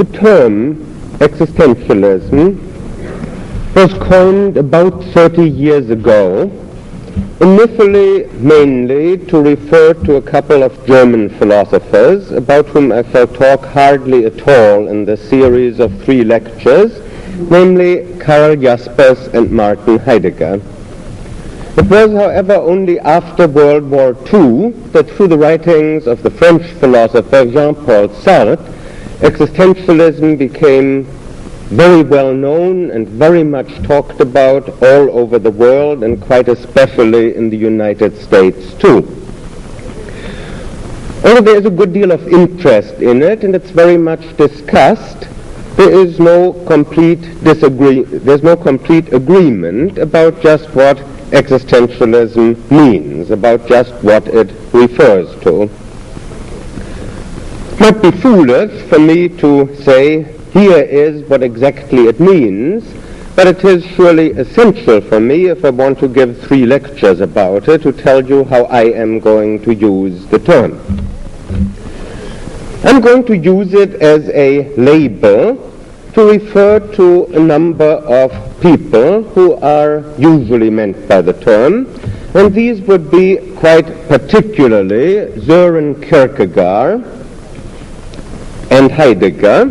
The term existentialism was coined about 30 years ago, initially mainly to refer to a couple of German philosophers about whom I shall talk hardly at all in the series of 3 lectures, namely Karl Jaspers and Martin Heidegger. It was, however, only after World War II that through the writings of the French philosopher Jean-Paul Sartre, existentialism became very well known and very much talked about all over the world, and quite especially in the United States too. Although there is a good deal of interest in it and it's very much discussed, there is no complete agreement about just what existentialism means, about just what it refers to. It might be foolish for me to say, here is what exactly it means, but it is surely essential for me, if I want to give 3 lectures about it, to tell you how I am going to use the term. I'm going to use it as a label to refer to a number of people who are usually meant by the term, and these would be quite particularly Søren Kierkegaard and Heidegger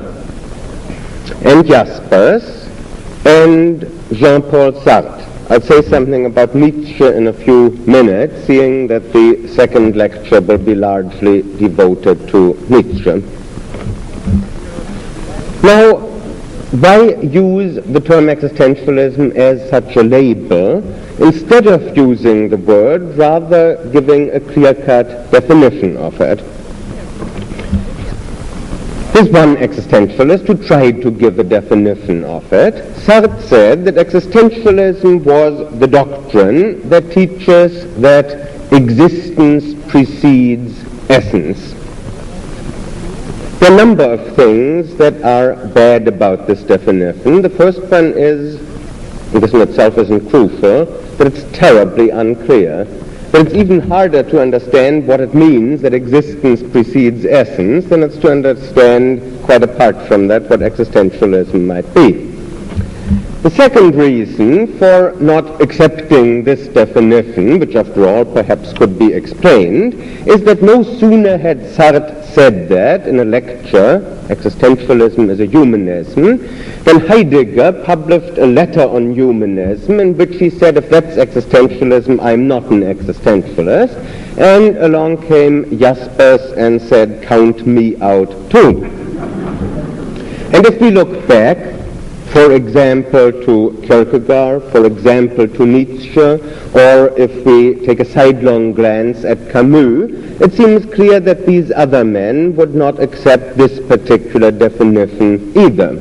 and Jaspers and Jean-Paul Sartre. I'll say something about Nietzsche in a few minutes, seeing that the second lecture will be largely devoted to Nietzsche. Now, why use the term existentialism as such a label instead of using the word, rather giving a clear-cut definition of it? There's one existentialist who tried to give a definition of it. Sartre said that existentialism was the doctrine that teaches that existence precedes essence. There are a number of things that are bad about this definition. The first one is, and this in itself isn't crucial, that it's terribly unclear. But it's even harder to understand what it means that existence precedes essence than it's to understand, quite apart from that, what existentialism might be. The second reason for not accepting this definition, which after all perhaps could be explained, is that no sooner had Sartre said that in a lecture, Existentialism is a Humanism, then Heidegger published a letter on humanism in which he said, if that's existentialism, I'm not an existentialist. And along came Jaspers and said, count me out too. And if we look back, for example, to Kierkegaard, for example, to Nietzsche, or if we take a sidelong glance at Camus, it seems clear that these other men would not accept this particular definition either.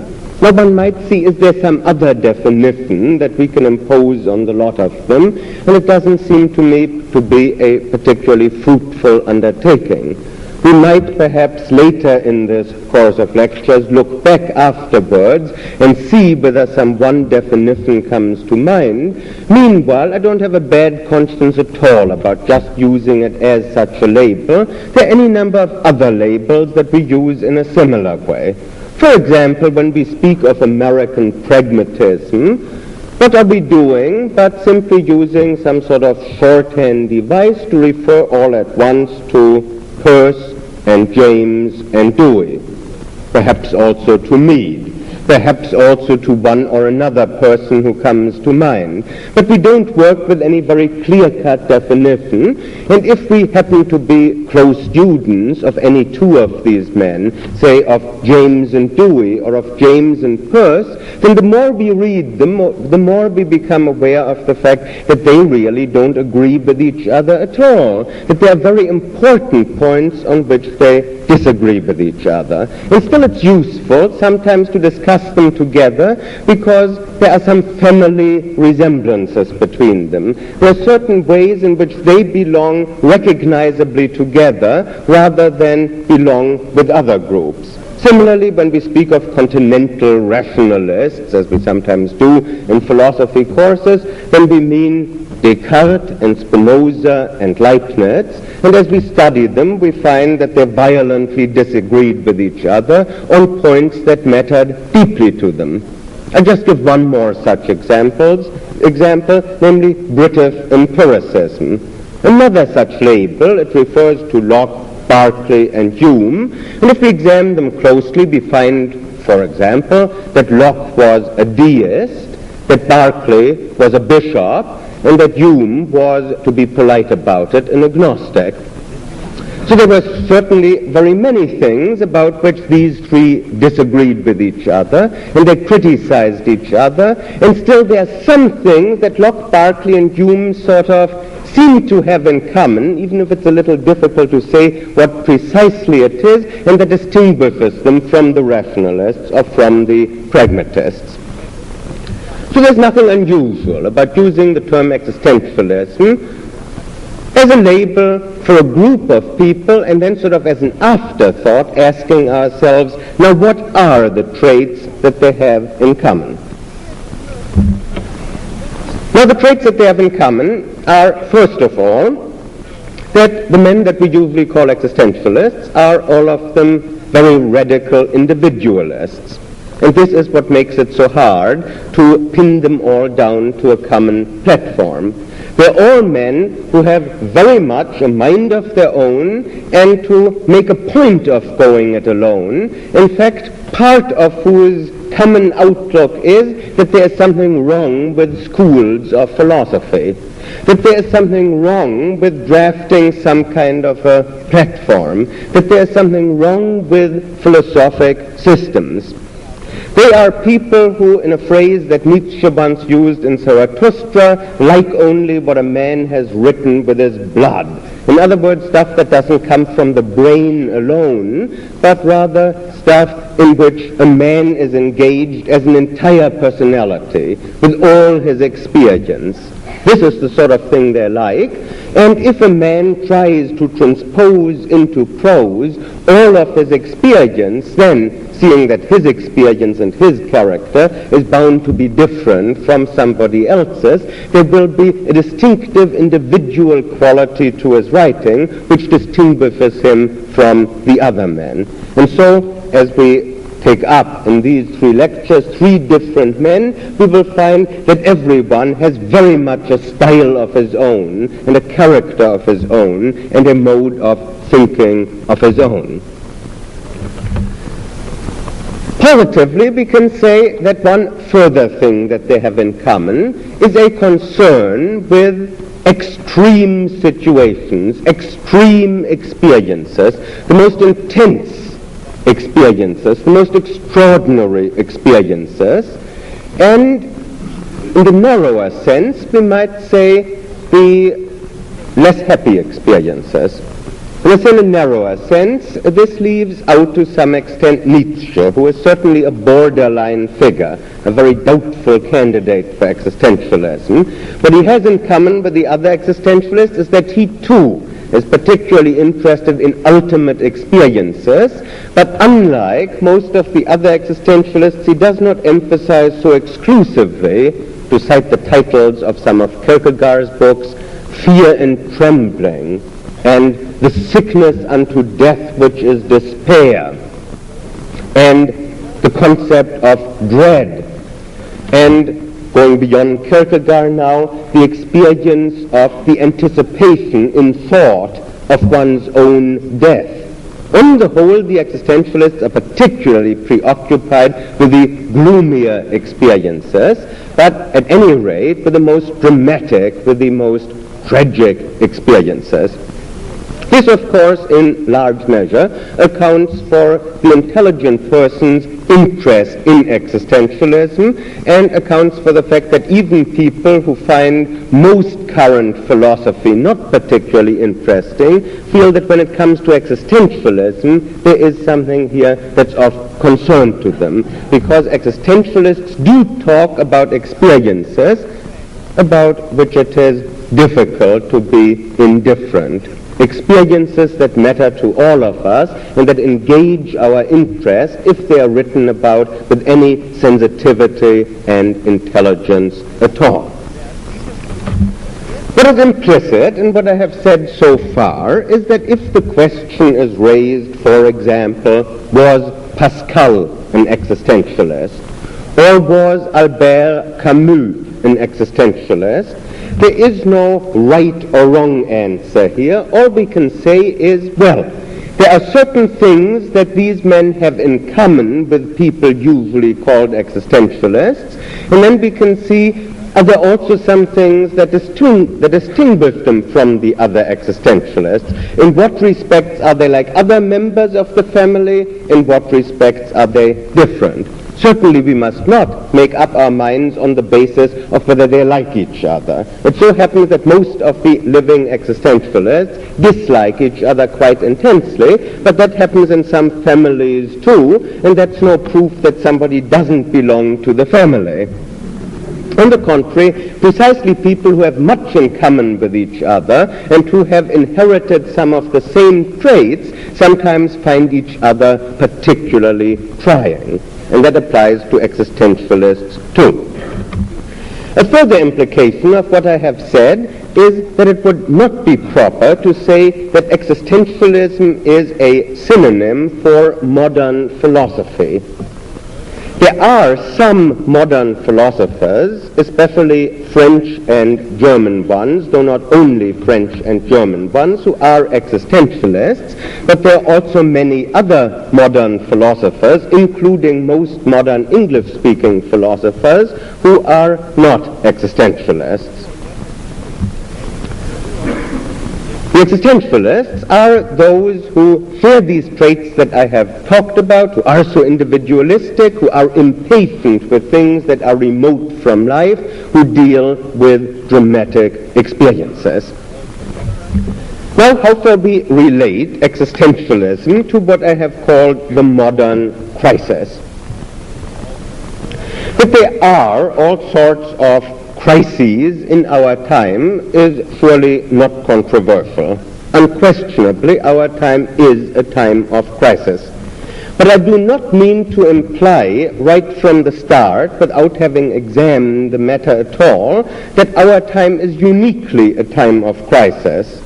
Now one might see, is there some other definition that we can impose on the lot of them? And it doesn't seem to me to be a particularly fruitful undertaking. We might perhaps later in this course of lectures look back afterwards and see whether some one definition comes to mind. Meanwhile, I don't have a bad conscience at all about just using it as such a label. There are any number of other labels that we use in a similar way. For example, when we speak of American pragmatism, what are we doing but simply using some sort of shorthand device to refer all at once to Peirce and James and Dewey, perhaps also to Mead, perhaps also to one or another person who comes to mind. But we don't work with any very clear-cut definition, and if we happen to be close students of any two of these men, say of James and Dewey or of James and Peirce, then the more we read them, the more we become aware of the fact that they really don't agree with each other at all, that there are very important points on which they disagree with each other. And still it's useful sometimes to discuss them together because there are some family resemblances between them. There are certain ways in which they belong recognizably together rather than belong with other groups. Similarly, when we speak of continental rationalists, as we sometimes do in philosophy courses, then we mean Descartes and Spinoza and Leibniz, and as we study them, we find that they violently disagreed with each other on points that mattered deeply to them. I'll just give one more such example, namely British empiricism. Another such label, it refers to Locke, Berkeley, and Hume, and if we examine them closely, we find, for example, that Locke was a deist, that Berkeley was a bishop, and that Hume was, to be polite about it, an agnostic. So there were certainly very many things about which these three disagreed with each other, and they criticized each other, and still there are some things that Locke, Berkeley, and Hume sort of seem to have in common, even if it's a little difficult to say what precisely it is, and that distinguishes them from the rationalists or from the pragmatists. So there's nothing unusual about using the term existentialism as a label for a group of people and then sort of as an afterthought asking ourselves, now what are the traits that they have in common? Now the traits that they have in common are, first of all, that the men that we usually call existentialists are all of them very radical individualists. And this is what makes it so hard to pin them all down to a common platform. They're all men who have very much a mind of their own and to make a point of going it alone. In fact, part of whose common outlook is that there is something wrong with schools of philosophy, that there is something wrong with drafting some kind of a platform, that there is something wrong with philosophic systems. They are people who, in a phrase that Nietzsche once used in Zarathustra, like only what a man has written with his blood. In other words, stuff that doesn't come from the brain alone, but rather stuff in which a man is engaged as an entire personality with all his experience. This is the sort of thing they like. And if a man tries to transpose into prose all of his experience, then seeing that his experience and his character is bound to be different from somebody else's, there will be a distinctive individual quality to his writing which distinguishes him from the other men. And so, as we take up in these three lectures three different men, we will find that everyone has very much a style of his own and a character of his own and a mode of thinking of his own. Positively, we can say that one further thing that they have in common is a concern with extreme situations, extreme experiences, the most intense experiences, the most extraordinary experiences, and in the narrower sense, we might say the less happy experiences. In a narrower sense, this leaves out to some extent Nietzsche, who is certainly a borderline figure, a very doubtful candidate for existentialism. What he has in common with the other existentialists is that he too is particularly interested in ultimate experiences, but unlike most of the other existentialists, he does not emphasize so exclusively, to cite the titles of some of Kierkegaard's books, fear and trembling, and the sickness unto death which is despair, and the concept of dread, and going beyond Kierkegaard now, the experience of the anticipation in thought of one's own death. On the whole, the existentialists are particularly preoccupied with the gloomier experiences, but at any rate with the most dramatic, with the most tragic experiences. This, of course, in large measure accounts for the intelligent person's interest in existentialism and accounts for the fact that even people who find most current philosophy not particularly interesting feel that when it comes to existentialism there is something here that's of concern to them, because existentialists do talk about experiences about which it is difficult to be indifferent. experiences that matter to all of us and that engage our interest if they are written about with any sensitivity and intelligence at all. What is implicit in what I have said so far is that if the question is raised, for example, was Pascal an existentialist, or was Albert Camus an existentialist, there is no right or wrong answer here. All we can say is, well, there are certain things that these men have in common with people usually called existentialists, and then we can see are there also some things that distinguish them from the other existentialists? In what respects are they like other members of the family? In what respects are they different? Certainly we must not make up our minds on the basis of whether they like each other. It so happens that most of the living existentialists dislike each other quite intensely, but that happens in some families too, and that's no proof that somebody doesn't belong to the family. On the contrary, precisely people who have much in common with each other and who have inherited some of the same traits sometimes find each other particularly trying. And that applies to existentialists too. A further implication of what I have said is that it would not be proper to say that existentialism is a synonym for modern philosophy. There are some modern philosophers, especially French and German ones, though not only French and German ones, who are existentialists, but there are also many other modern philosophers, including most modern English-speaking philosophers, who are not existentialists. The existentialists are those who share these traits that I have talked about, who are so individualistic, who are impatient with things that are remote from life, who deal with dramatic experiences. Now, how shall we relate existentialism to what I have called the modern crisis? That there are all sorts of crises in our time is surely not controversial. Unquestionably, our time is a time of crisis. But I do not mean to imply right from the start, without having examined the matter at all, that our time is uniquely a time of crisis.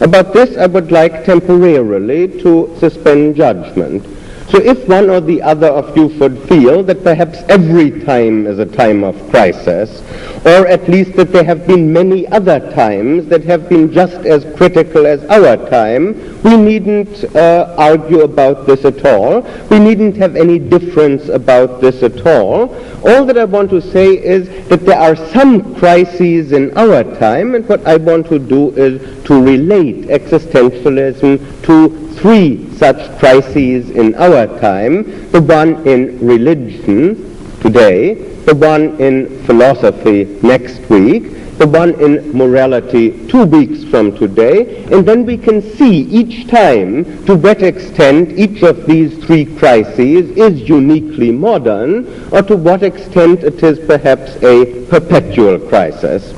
About this I would like temporarily to suspend judgment. So if one or the other of you should feel that perhaps every time is a time of crisis, or at least that there have been many other times that have been just as critical as our time, we needn't argue about this at all. We needn't have any difference about this at all. All that I want to say is that there are some crises in our time, and what I want to do is to relate existentialism to three such crises in our time: the one in religion today, the one in philosophy next week, the one in morality 2 weeks from today, and then we can see each time to what extent each of these three crises is uniquely modern, or to what extent it is perhaps a perpetual crisis.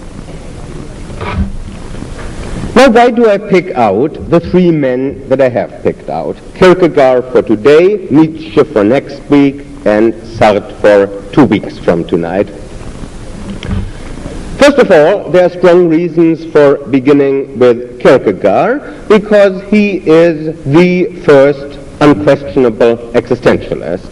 Now, why do I pick out the three men that I have picked out? Kierkegaard for today, Nietzsche for next week, and Sartre for 2 weeks from tonight. First of all, there are strong reasons for beginning with Kierkegaard, because he is the first unquestionable existentialist.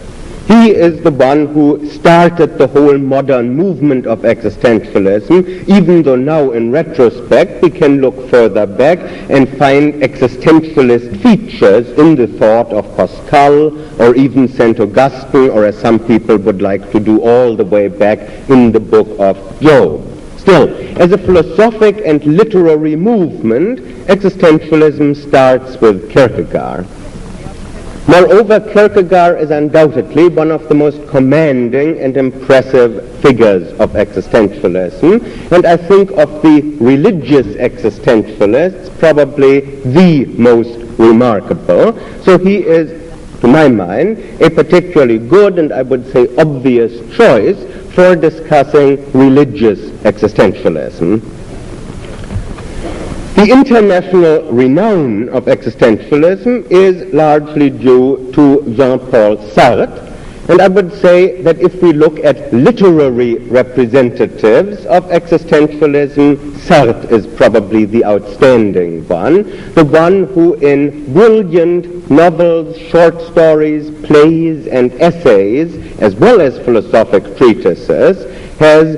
He is the one who started the whole modern movement of existentialism, even though now in retrospect we can look further back and find existentialist features in the thought of Pascal or even St. Augustine, or as some people would like to do, all the way back in the book of Job. Still, as a philosophic and literary movement, existentialism starts with Kierkegaard. Moreover, Kierkegaard is undoubtedly one of the most commanding and impressive figures of existentialism, and I think of the religious existentialists probably the most remarkable. So he is, to my mind, a particularly good and I would say obvious choice for discussing religious existentialism. The international renown of existentialism is largely due to Jean-Paul Sartre, and I would say that if we look at literary representatives of existentialism, Sartre is probably the outstanding one, the one who in brilliant novels, short stories, plays, and essays, as well as philosophic treatises, has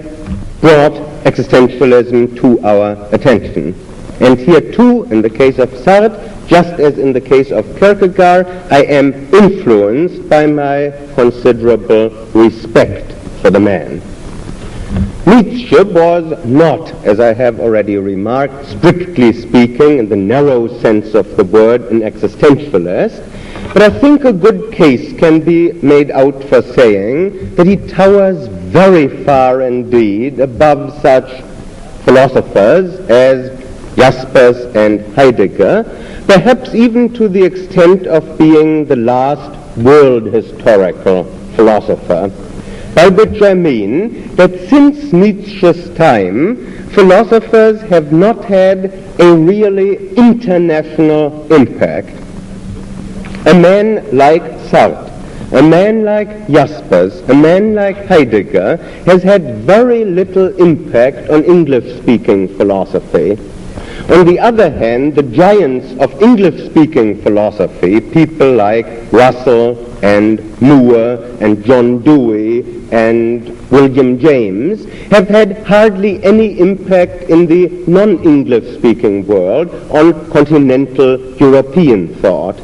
brought existentialism to our attention. And here too, in the case of Sartre, just as in the case of Kierkegaard, I am influenced by my considerable respect for the man. Nietzsche was not, as I have already remarked, strictly speaking, in the narrow sense of the word, an existentialist, but I think a good case can be made out for saying that he towers very far indeed above such philosophers as Jaspers and Heidegger, perhaps even to the extent of being the last world historical philosopher, by which I mean that since Nietzsche's time, philosophers have not had a really international impact. A man like Sartre, a man like Jaspers, a man like Heidegger has had very little impact on English-speaking philosophy. On the other hand, the giants of English-speaking philosophy, people like Russell and Moore and John Dewey and William James, have had hardly any impact in the non-English-speaking world on continental European thought.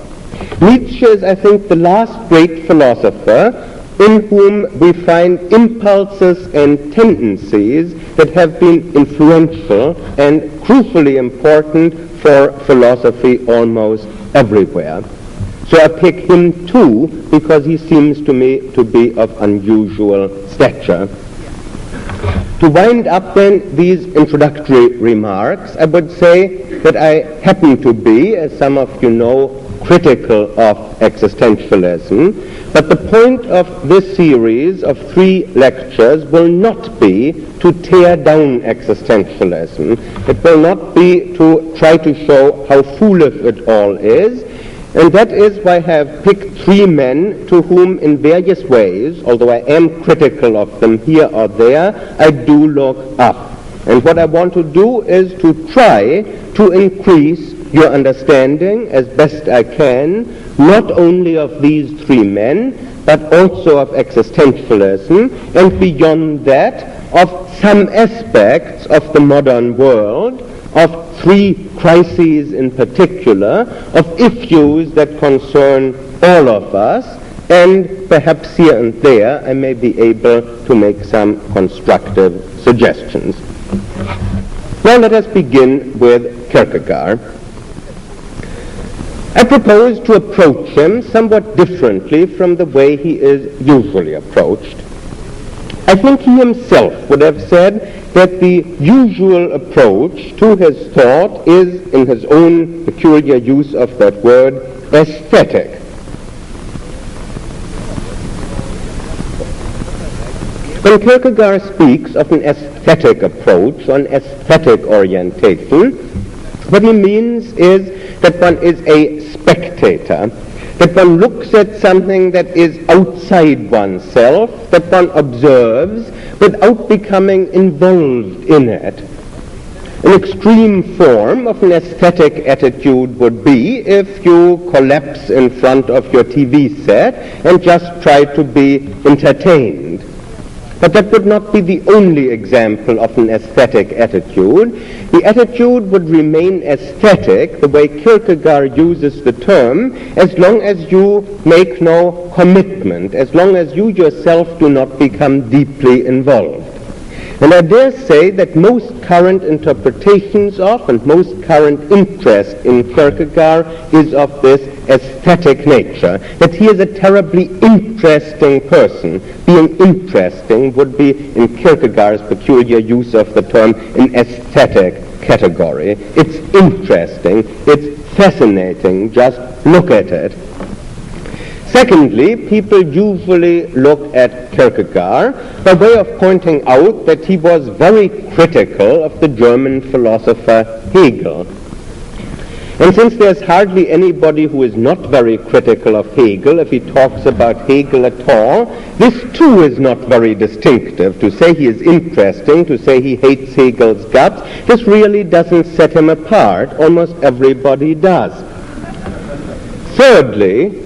Nietzsche is, I think, the last great philosopher in whom we find impulses and tendencies that have been influential and crucially important for philosophy almost everywhere. So I pick him too because he seems to me to be of unusual stature. To wind up then these introductory remarks, I would say that I happen to be, as some of you know, critical of existentialism, but the point of this series of 3 lectures will not be to tear down existentialism. It will not be to try to show how foolish it all is, and that is why I have picked 3 men to whom in various ways, although I am critical of them here or there, I do look up. And what I want to do is to try to increase your understanding as best I can, not only of these 3 men, but also of existentialism, and beyond that, of some aspects of the modern world, of 3 crises in particular, of issues that concern all of us, and perhaps here and there I may be able to make some constructive suggestions. Now let us begin with Kierkegaard. I propose to approach him somewhat differently from the way he is usually approached. I think he himself would have said that the usual approach to his thought is, in his own peculiar use of that word, aesthetic. When Kierkegaard speaks of an aesthetic approach, or an aesthetic orientation, what he means is that one is a spectator, that one looks at something that is outside oneself, that one observes without becoming involved in it. An extreme form of an aesthetic attitude would be if you collapse in front of your TV set and just try to be entertained. But that would not be the only example of an aesthetic attitude. The attitude would remain aesthetic, the way Kierkegaard uses the term, as long as you make no commitment, as long as you yourself do not become deeply involved. And I dare say that most current interpretations of and most current interest in Kierkegaard is of this aesthetic nature, that he is a terribly interesting person. Being interesting would be, in Kierkegaard's peculiar use of the term, an aesthetic category. It's interesting, it's fascinating, just look at it. Secondly, people usually look at Kierkegaard by way of pointing out that he was very critical of the German philosopher Hegel. And since there's hardly anybody who is not very critical of Hegel, if he talks about Hegel at all, this too is not very distinctive. To say he is interesting, to say he hates Hegel's guts, this really doesn't set him apart. Almost everybody does. Thirdly,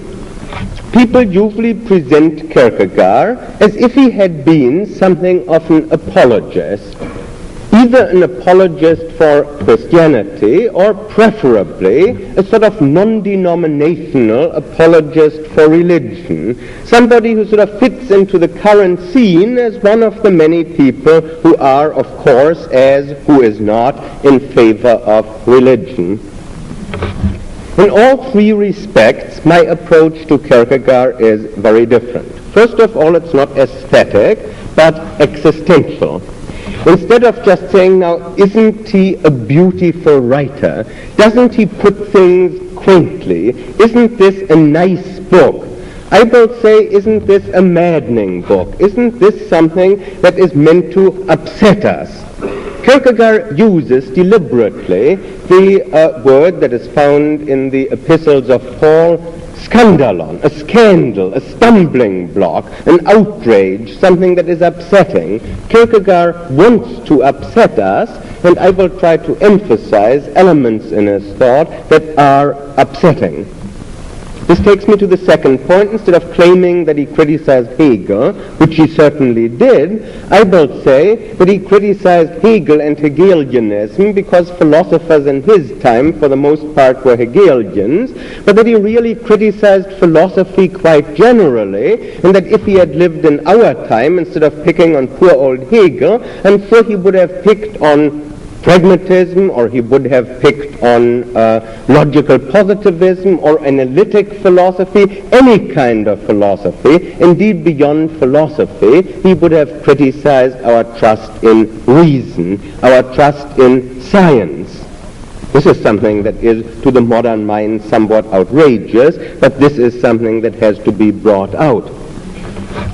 people usually present Kierkegaard as if he had been something of an apologist. Either an apologist for Christianity or preferably a sort of non-denominational apologist for religion. Somebody who sort of fits into the current scene as one of the many people who are, of course, as who is not, in favor of religion. In all three respects, my approach to Kierkegaard is very different. First of all, it's not aesthetic, but existential. Instead of just saying, now, isn't he a beautiful writer? Doesn't he put things quaintly? Isn't this a nice book? I will say, isn't this a maddening book? Isn't this something that is meant to upset us? Kierkegaard uses deliberately the word that is found in the epistles of Paul, skandalon, a scandal, a stumbling block, an outrage, something that is upsetting. Kierkegaard wants to upset us, and I will try to emphasize elements in his thought that are upsetting. This takes me to the second point. Instead of claiming that he criticized Hegel, which he certainly did, I will say that he criticized Hegel and Hegelianism because philosophers in his time, for the most part, were Hegelians, but that he really criticized philosophy quite generally, and that if he had lived in our time, instead of picking on poor old Hegel, I'm sure he would have picked on pragmatism, or he would have picked on logical positivism or analytic philosophy, any kind of philosophy. Indeed, beyond philosophy, he would have criticized our trust in reason, our trust in science. This is something that is, to the modern mind, somewhat outrageous, but this is something that has to be brought out.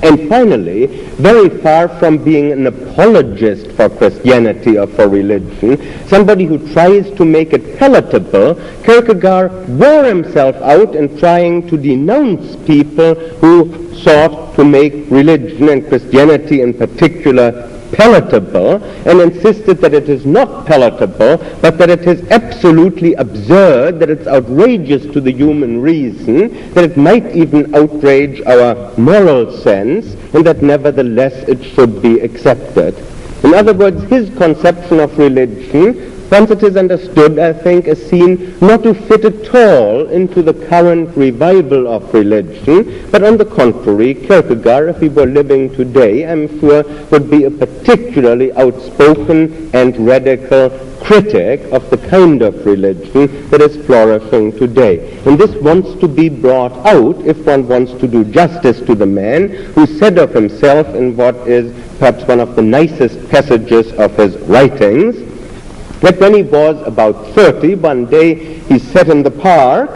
And finally, very far from being an apologist for Christianity or for religion, somebody who tries to make it palatable, Kierkegaard wore himself out in trying to denounce people who sought to make religion and Christianity in particular palatable, and insisted that it is not palatable, but that it is absolutely absurd, that it's outrageous to the human reason, that it might even outrage our moral sense, and that nevertheless it should be accepted. In other words, his conception of religion, once it is understood, I think, is seen not to fit at all into the current revival of religion, but on the contrary, Kierkegaard, if he were living today, I'm sure would be a particularly outspoken and radical critic of the kind of religion that is flourishing today. And this wants to be brought out if one wants to do justice to the man who said of himself in what is perhaps one of the nicest passages of his writings, that when he was about 30, one day he sat in the park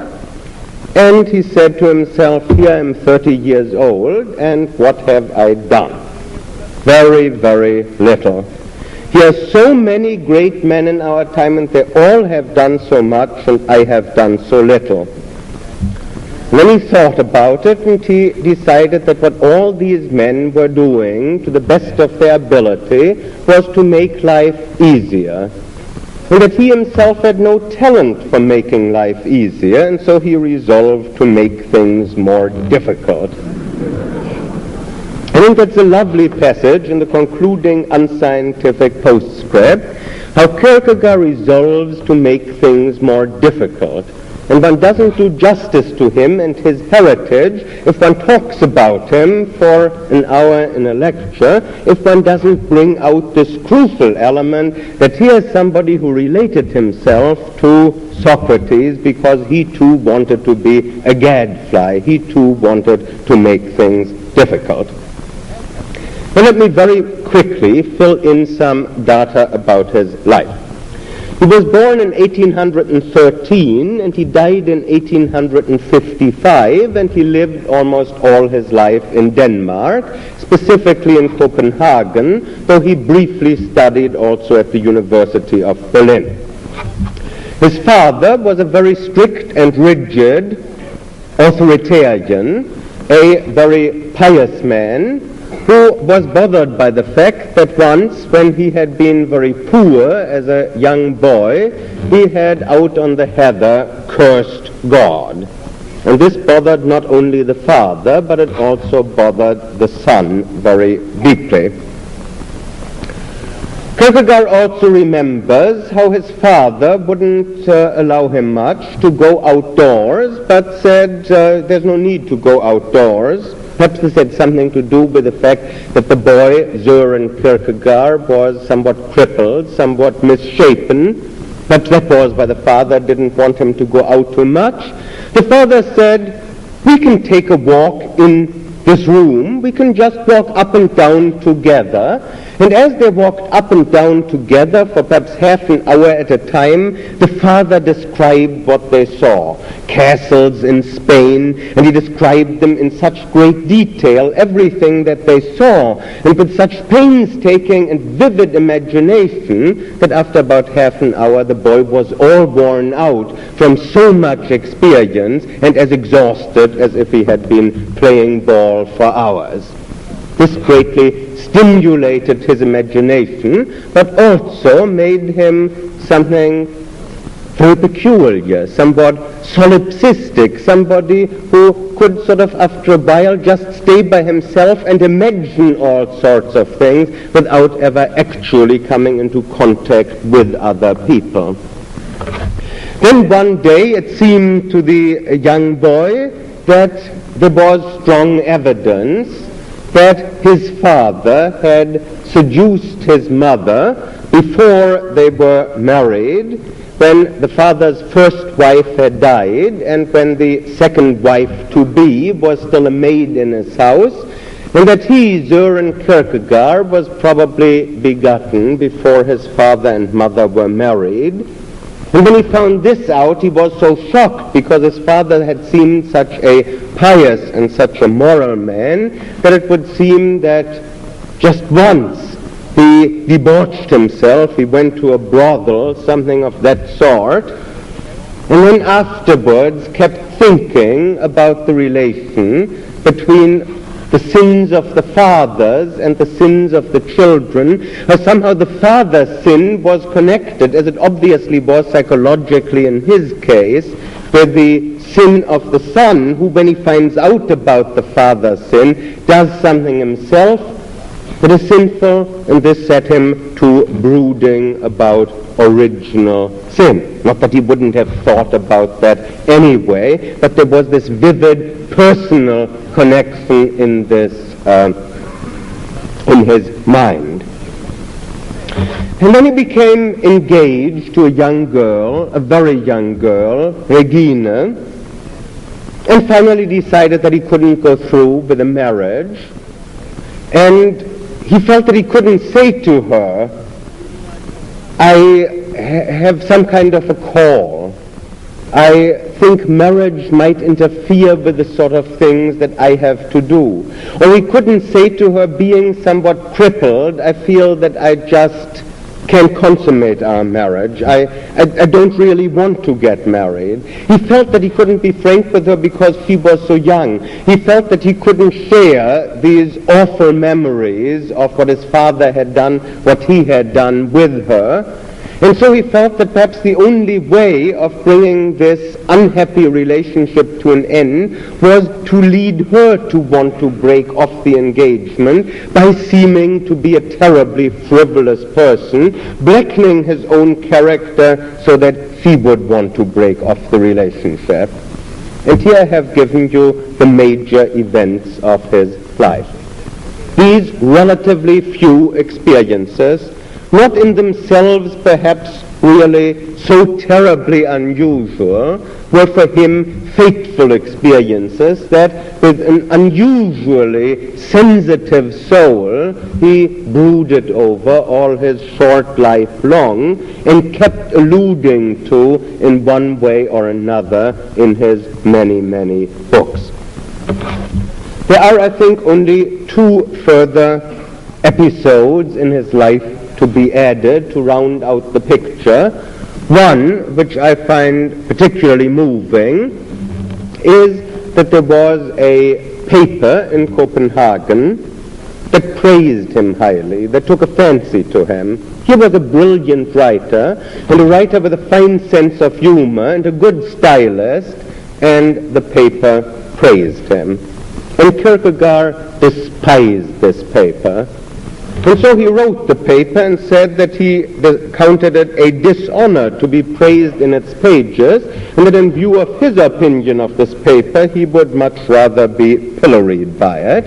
and he said to himself, here I am 30 years old, and what have I done? Very, very little. Here are so many great men in our time, and they all have done so much, and I have done so little. Then he thought about it, and he decided that what all these men were doing to the best of their ability was to make life easier. And that he himself had no talent for making life easier, and so he resolved to make things more difficult. I think that's a lovely passage in the concluding unscientific postscript, how Kierkegaard resolves to make things more difficult. And one doesn't do justice to him and his heritage if one talks about him for an hour in a lecture, if one doesn't bring out this crucial element that here's somebody who related himself to Socrates because he too wanted to be a gadfly, he too wanted to make things difficult. But let me very quickly fill in some data about his life. He was born in 1813 and he died in 1855, and he lived almost all his life in Denmark, specifically in Copenhagen, though he briefly studied also at the University of Berlin. His father was a very strict and rigid authoritarian, a very pious man, who was bothered by the fact that once, when he had been very poor as a young boy, he had out on the heather cursed God. And this bothered not only the father, but it also bothered the son very deeply. Kierkegaard also remembers how his father wouldn't allow him much to go outdoors, but said there's no need to go outdoors. Perhaps this had something to do with the fact that the boy, Søren Kierkegaard, was somewhat crippled, somewhat misshapen. Perhaps that was why the father didn't want him to go out too much. The father said, we can take a walk in this room, we can just walk up and down together. And as they walked up and down together for perhaps half an hour at a time, the father described what they saw. Castles in Spain, and he described them in such great detail, everything that they saw, and with such painstaking and vivid imagination that after about half an hour the boy was all worn out from so much experience and as exhausted as if he had been playing ball for hours. This greatly stimulated his imagination, but also made him something very peculiar, somewhat solipsistic, somebody who could sort of after a while just stay by himself and imagine all sorts of things without ever actually coming into contact with other people. Then one day it seemed to the young boy that there was strong evidence that his father had seduced his mother before they were married, when the father's first wife had died and when the second wife-to-be was still a maid in his house, and that he, Søren Kierkegaard, was probably begotten before his father and mother were married. And when he found this out, he was so shocked because his father had seemed such a pious and such a moral man that it would seem that just once he debauched himself, he went to a brothel, something of that sort, and then afterwards kept thinking about the relation between the sins of the fathers and the sins of the children, or somehow the father's sin was connected, as it obviously was psychologically in his case, with the sin of the son, who when he finds out about the father's sin, does something himself that is sinful, and this set him to brooding about original sin. Not that he wouldn't have thought about that anyway, but there was this vivid personal connection in this, in his mind. And then he became engaged to a young girl, a very young girl, Regina, and finally decided that he couldn't go through with a marriage, and he felt that he couldn't say to her, I have some kind of a call. I think marriage might interfere with the sort of things that I have to do. Or he couldn't say to her, being somewhat crippled, I feel that I just can't consummate our marriage. I don't really want to get married. He felt that he couldn't be frank with her because she was so young. He felt that he couldn't share these awful memories of what his father had done, what he had done with her. And so he felt that perhaps the only way of bringing this unhappy relationship to an end was to lead her to want to break off the engagement by seeming to be a terribly frivolous person, blackening his own character so that she would want to break off the relationship. And here I have given you the major events of his life. These relatively few experiences, not in themselves perhaps really so terribly unusual, were for him fateful experiences that with an unusually sensitive soul he brooded over all his short life long and kept alluding to in one way or another in his many, many books. There are, I think, only two further episodes in his life to be added to round out the picture. One, which I find particularly moving, is that there was a paper in Copenhagen that praised him highly, that took a fancy to him. He was a brilliant writer, and a writer with a fine sense of humor and a good stylist, and the paper praised him. And Kierkegaard despised this paper. And so he wrote the paper and said that he counted it a dishonor to be praised in its pages, and that in view of his opinion of this paper, he would much rather be pilloried by it.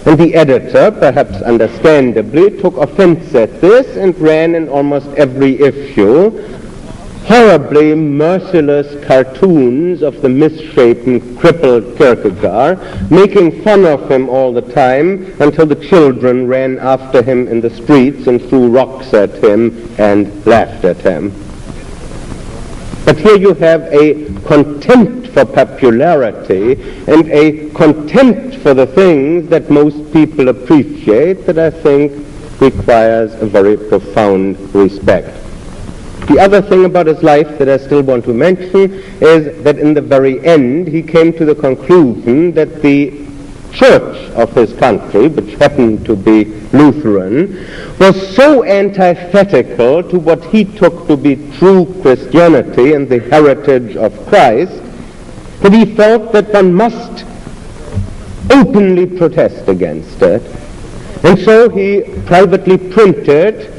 And the editor, perhaps understandably, took offense at this and ran in almost every issue horribly merciless cartoons of the misshapen, crippled Kierkegaard, making fun of him all the time until the children ran after him in the streets and threw rocks at him and laughed at him. But here you have a contempt for popularity and a contempt for the things that most people appreciate that I think requires a very profound respect. The other thing about his life that I still want to mention is that in the very end he came to the conclusion that the church of his country, which happened to be Lutheran, was so antithetical to what he took to be true Christianity and the heritage of Christ that he felt that one must openly protest against it. And so he privately printed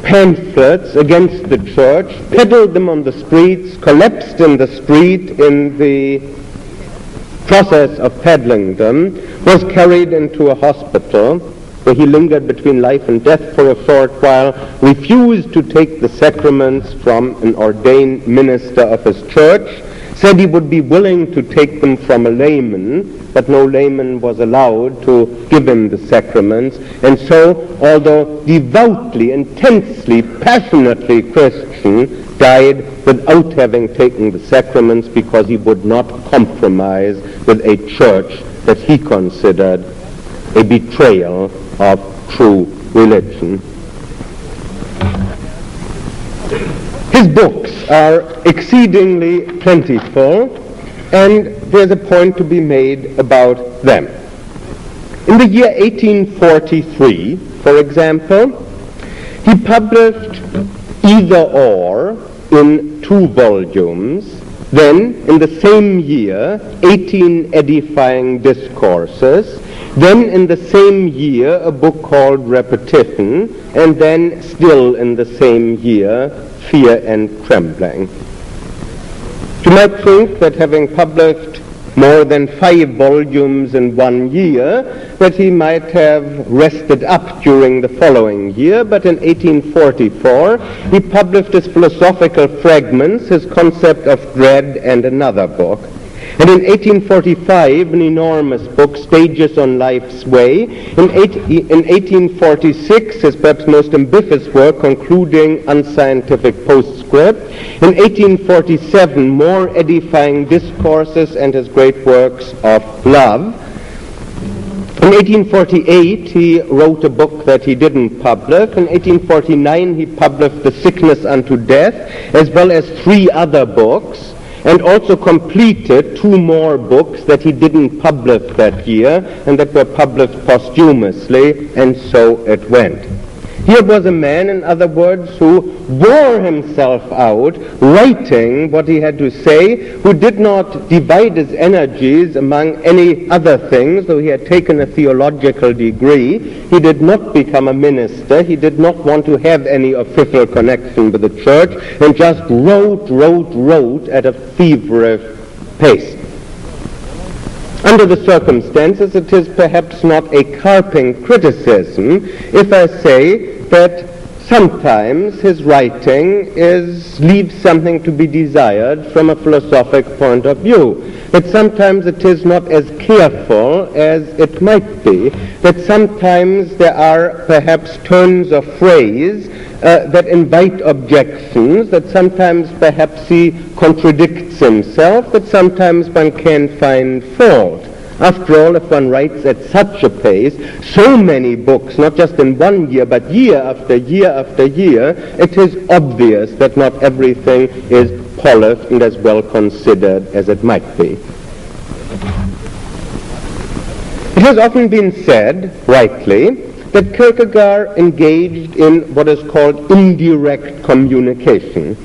pamphlets against the church, peddled them on the streets, collapsed in the street in the process of peddling them, was carried into a hospital where he lingered between life and death for a short while, refused to take the sacraments from an ordained minister of his church, said he would be willing to take them from a layman, but no layman was allowed to give him the sacraments. And so, although devoutly, intensely, passionately Christian, died without having taken the sacraments because he would not compromise with a church that he considered a betrayal of true religion. His books are exceedingly plentiful, and there's a point to be made about them. In the year 1843, for example, he published Either Or in 2 volumes. Then, in the same year, 18 edifying discourses. Then, in the same year, a book called Repetition. And then, still in the same year, Fear and Trembling. You might think that having published more than 5 volumes in 1 year, that he might have rested up during the following year, but in 1844 he published his philosophical fragments, his concept of dread, and another book. And in 1845, an enormous book, Stages on Life's Way. In 1846, his perhaps most ambitious work, Concluding Unscientific Postscript. In 1847, more edifying discourses and his great works of love. In 1848, he wrote a book that he didn't publish. In 1849, he published The Sickness Unto Death, as well as 3 other books, and also completed 2 more books that he didn't publish that year and that were published posthumously, and so it went. Here was a man, in other words, who wore himself out writing what he had to say, who did not divide his energies among any other things, though he had taken a theological degree. He did not become a minister. He did not want to have any official connection with the church, and just wrote at a feverish pace. Under the circumstances, it is perhaps not a carping criticism if I say that sometimes his writing leaves something to be desired from a philosophic point of view, that sometimes it is not as careful as it might be, that sometimes there are perhaps turns of phrase that invite objections, that sometimes perhaps he contradicts himself, that sometimes one can find fault. After all, if one writes at such a pace, so many books, not just in 1 year, but year after year after year, it is obvious that not everything is polished and as well considered as it might be. It has often been said, rightly, that Kierkegaard engaged in what is called indirect communication.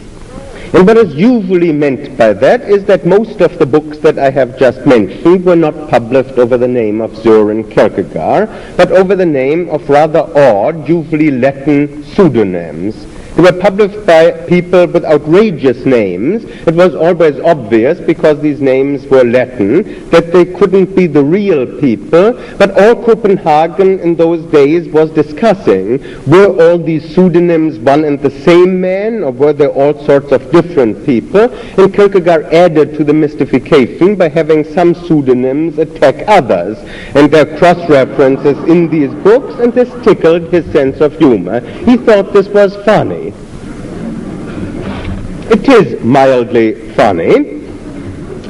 And what is usually meant by that is that most of the books that I have just mentioned were not published over the name of Søren Kierkegaard, but over the name of rather odd, usually Latin pseudonyms. They were published by people with outrageous names. It was always obvious, because these names were Latin, that they couldn't be the real people, but all Copenhagen in those days was discussing, were all these pseudonyms one and the same man, or were there all sorts of different people? And Kierkegaard added to the mystification by having some pseudonyms attack others, and there are cross-references in these books, and this tickled his sense of humor. He thought this was funny. It is mildly funny,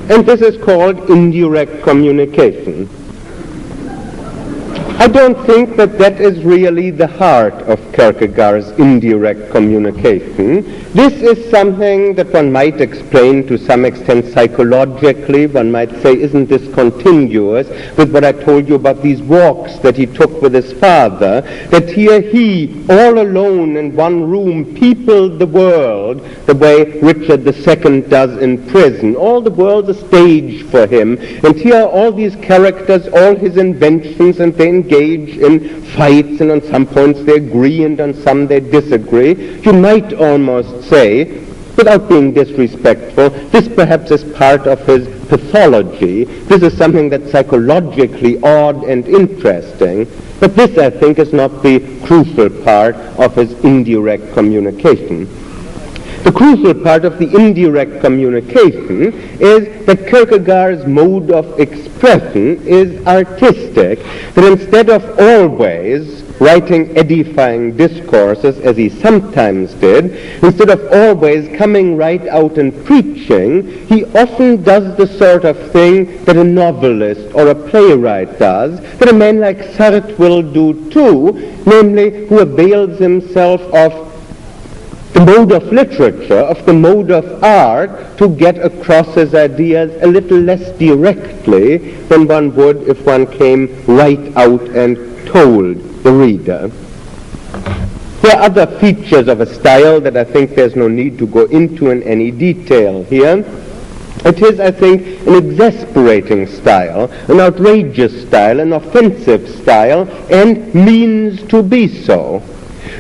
and this is called indirect communication. I don't think that that is really the heart of Kierkegaard's indirect communication. This is something that one might explain to some extent psychologically. One might say, isn't this continuous with what I told you about these walks that he took with his father, that here he, all alone in one room, peopled the world the way Richard II does in prison. All the world's a stage for him, and here are all these characters, all his inventions, and they engage in fights, and on some points they agree and on some they disagree. You might almost say, without being disrespectful, this perhaps is part of his pathology. This is something that's psychologically odd and interesting, but this, I think, is not the crucial part of his indirect communication. The crucial part of the indirect communication is that Kierkegaard's mode of expression is artistic, that instead of always writing edifying discourses, as he sometimes did, instead of always coming right out and preaching, he often does the sort of thing that a novelist or a playwright does, that a man like Sartre will do too, namely who avails himself of the mode of literature, of the mode of art, to get across his ideas a little less directly than one would if one came right out and told the reader. There are other features of a style that I think there's no need to go into in any detail here. It is, I think, an exasperating style, an outrageous style, an offensive style, and means to be so.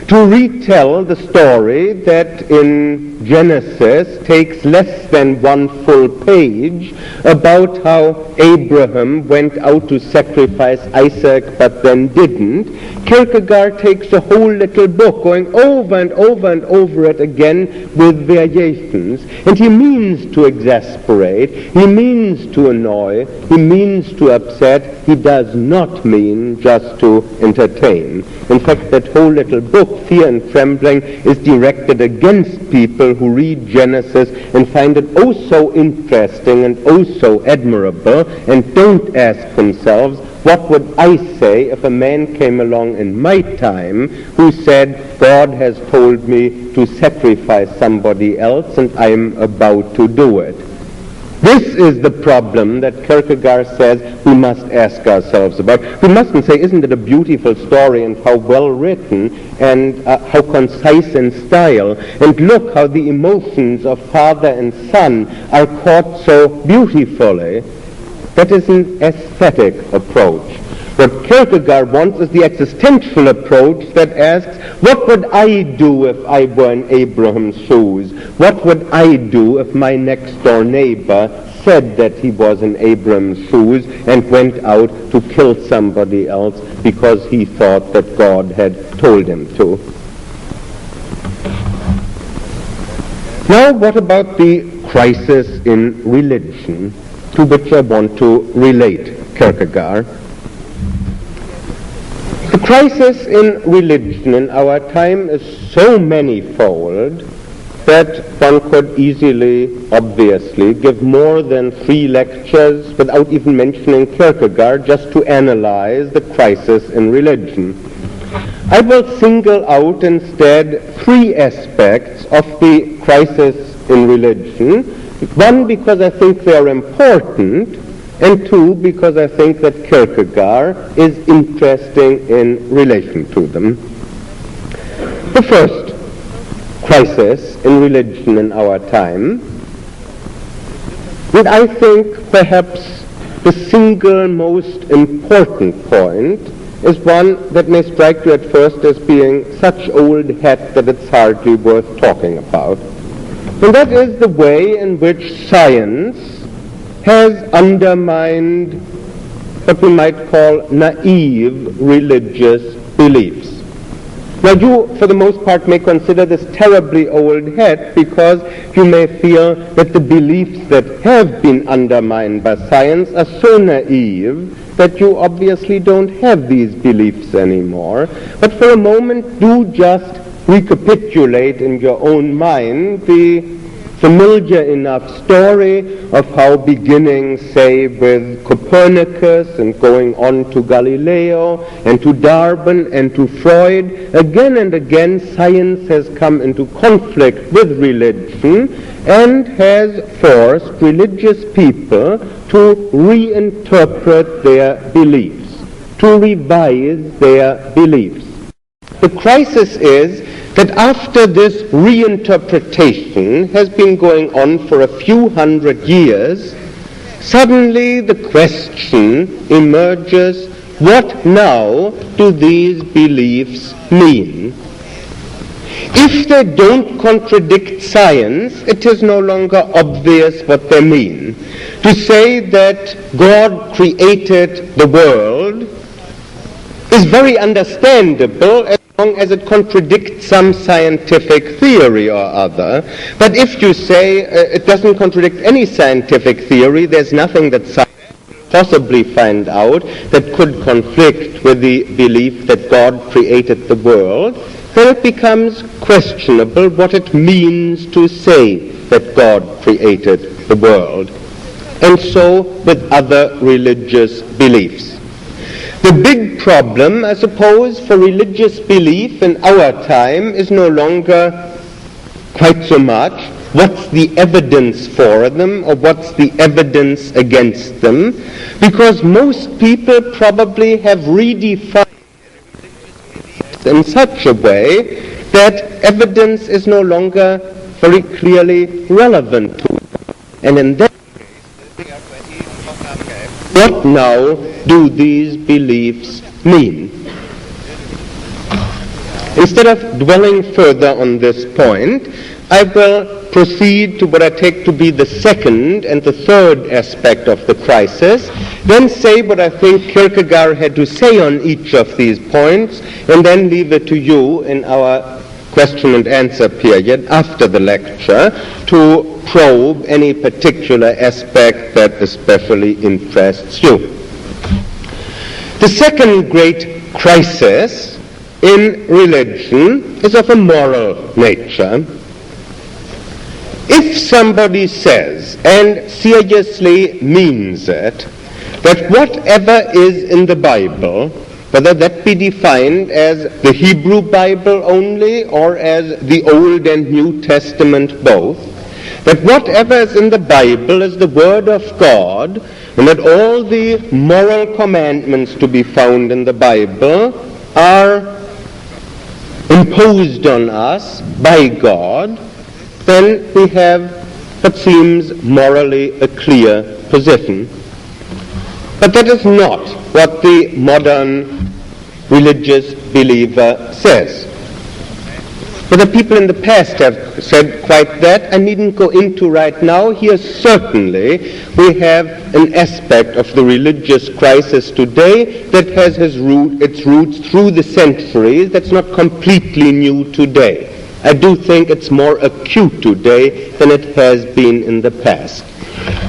To retell the story that in Genesis takes less than one full page about how Abraham went out to sacrifice Isaac but then didn't, Kierkegaard takes a whole little book going over and over and over it again with variations. And he means to exasperate, he means to annoy, he means to upset, he does not mean just to entertain. In fact, that whole little book, Fear and Trembling, is directed against people who read Genesis and find it oh so interesting and oh so admirable, and don't ask themselves, what would I say if a man came along in my time who said, God has told me to sacrifice somebody else and I'm about to do it? This is the problem that Kierkegaard says we must ask ourselves about. We mustn't say, isn't it a beautiful story and how well written and how concise in style, and look how the emotions of father and son are caught so beautifully. That is an aesthetic approach. What Kierkegaard wants is the existential approach that asks, what would I do if I were in Abraham's shoes? What would I do if my next-door neighbor said that he was in Abraham's shoes and went out to kill somebody else because he thought that God had told him to? Now, what about the crisis in religion, to which I want to relate Kierkegaard? The crisis in religion in our time is so manifold that one could easily, obviously, give more than 3 lectures without even mentioning Kierkegaard just to analyze the crisis in religion. I will single out instead 3 aspects of the crisis in religion. 1, because I think they are important, and 2, because I think that Kierkegaard is interesting in relation to them. The first crisis in religion in our time, and I think perhaps the single most important point, is one that may strike you at first as being such old hat that it's hardly worth talking about. And that is the way in which science has undermined what we might call naive religious beliefs. Now you, for the most part, may consider this terribly old hat because you may feel that the beliefs that have been undermined by science are so naive that you obviously don't have these beliefs anymore. But for a moment, do just recapitulate in your own mind the familiar enough story of how beginning, say, with Copernicus and going on to Galileo and to Darwin and to Freud, again and again science has come into conflict with religion and has forced religious people to reinterpret their beliefs, to revise their beliefs. The crisis is that after this reinterpretation has been going on for a few hundred years, suddenly the question emerges, what now do these beliefs mean? If they don't contradict science, it is no longer obvious what they mean. To say that God created the world is very understandable as long as it contradicts some scientific theory or other. But if you say it doesn't contradict any scientific theory, there's nothing that science could possibly find out that could conflict with the belief that God created the world, then it becomes questionable what it means to say that God created the world. And so with other religious beliefs. The big problem, I suppose, for religious belief in our time is no longer quite so much what's the evidence for them or what's the evidence against them, because most people probably have redefined in such a way that evidence is no longer very clearly relevant to them. And in that what now do these beliefs mean? Instead of dwelling further on this point, I will proceed to what I take to be the second and the third aspect of the crisis, then say what I think Kierkegaard had to say on each of these points, and then leave it to you in our question and answer period after the lecture to probe any particular aspect that especially interests you. The second great crisis in religion is of a moral nature. If somebody says, and seriously means it, that whatever is in the Bible, whether that be defined as the Hebrew Bible only or as the Old and New Testament both, that whatever is in the Bible is the Word of God, and that all the moral commandments to be found in the Bible are imposed on us by God, then we have what seems morally a clear position. But that is not what the modern religious believer says. Whether people in the past have said quite that, I needn't go into right now. Here certainly we have an aspect of the religious crisis today that has its roots through the centuries, that's not completely new today. I do think it's more acute today than it has been in the past.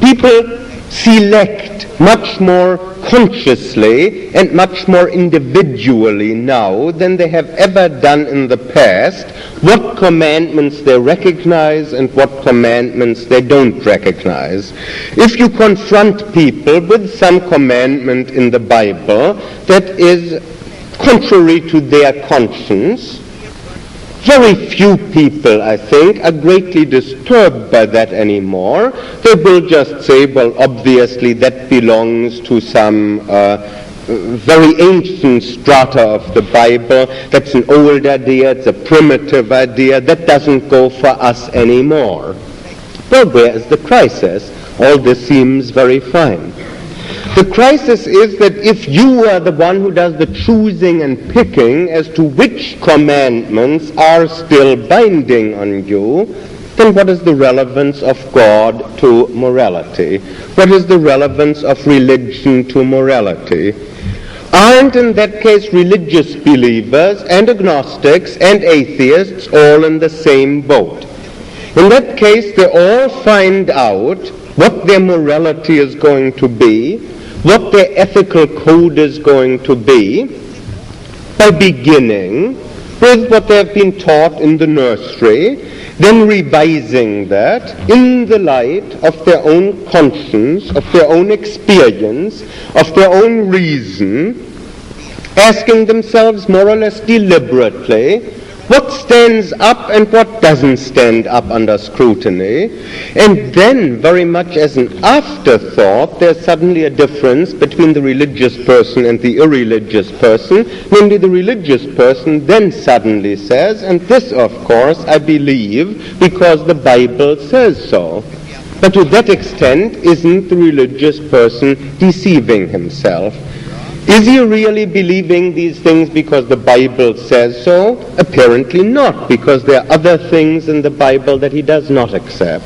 People select much more consciously and much more individually now than they have ever done in the past what commandments they recognize and what commandments they don't recognize. If you confront people with some commandment in the Bible that is contrary to their conscience, very few people, I think, are greatly disturbed by that anymore. They will just say, well, obviously that belongs to some very ancient strata of the Bible. That's an old idea, it's a primitive idea, that doesn't go for us anymore. Well, where is the crisis? All this seems very fine. The crisis is that if you are the one who does the choosing and picking as to which commandments are still binding on you, then what is the relevance of God to morality? What is the relevance of religion to morality? Aren't in that case religious believers and agnostics and atheists all in the same boat? In that case, they all find out what their morality is going to be, what their ethical code is going to be, by beginning with what they have been taught in the nursery, then revising that in the light of their own conscience, of their own experience, of their own reason, asking themselves more or less deliberately what stands up and what doesn't stand up under scrutiny. And then, very much as an afterthought, there's suddenly a difference between the religious person and the irreligious person. Namely, the religious person then suddenly says, and this, of course, I believe because the Bible says so. But to that extent, isn't the religious person deceiving himself? Is he really believing these things because the Bible says so? Apparently not, because there are other things in the Bible that he does not accept.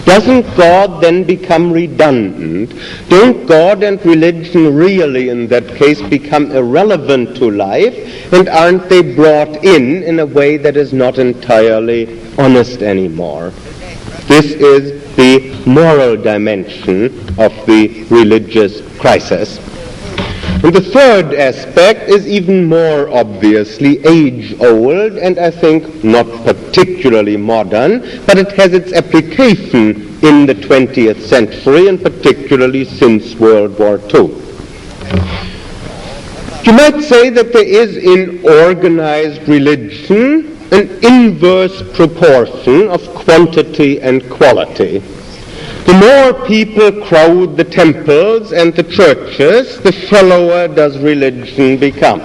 Doesn't God then become redundant? Don't God and religion really, in that case, become irrelevant to life? And aren't they brought in a way that is not entirely honest anymore? This is the moral dimension of the religious crisis. And the third aspect is even more obviously age-old and I think not particularly modern, but it has its application in the 20th century and particularly since World War II. You might say that there is in organized religion an inverse proportion of quantity and quality. The more people crowd the temples and the churches, the shallower does religion become.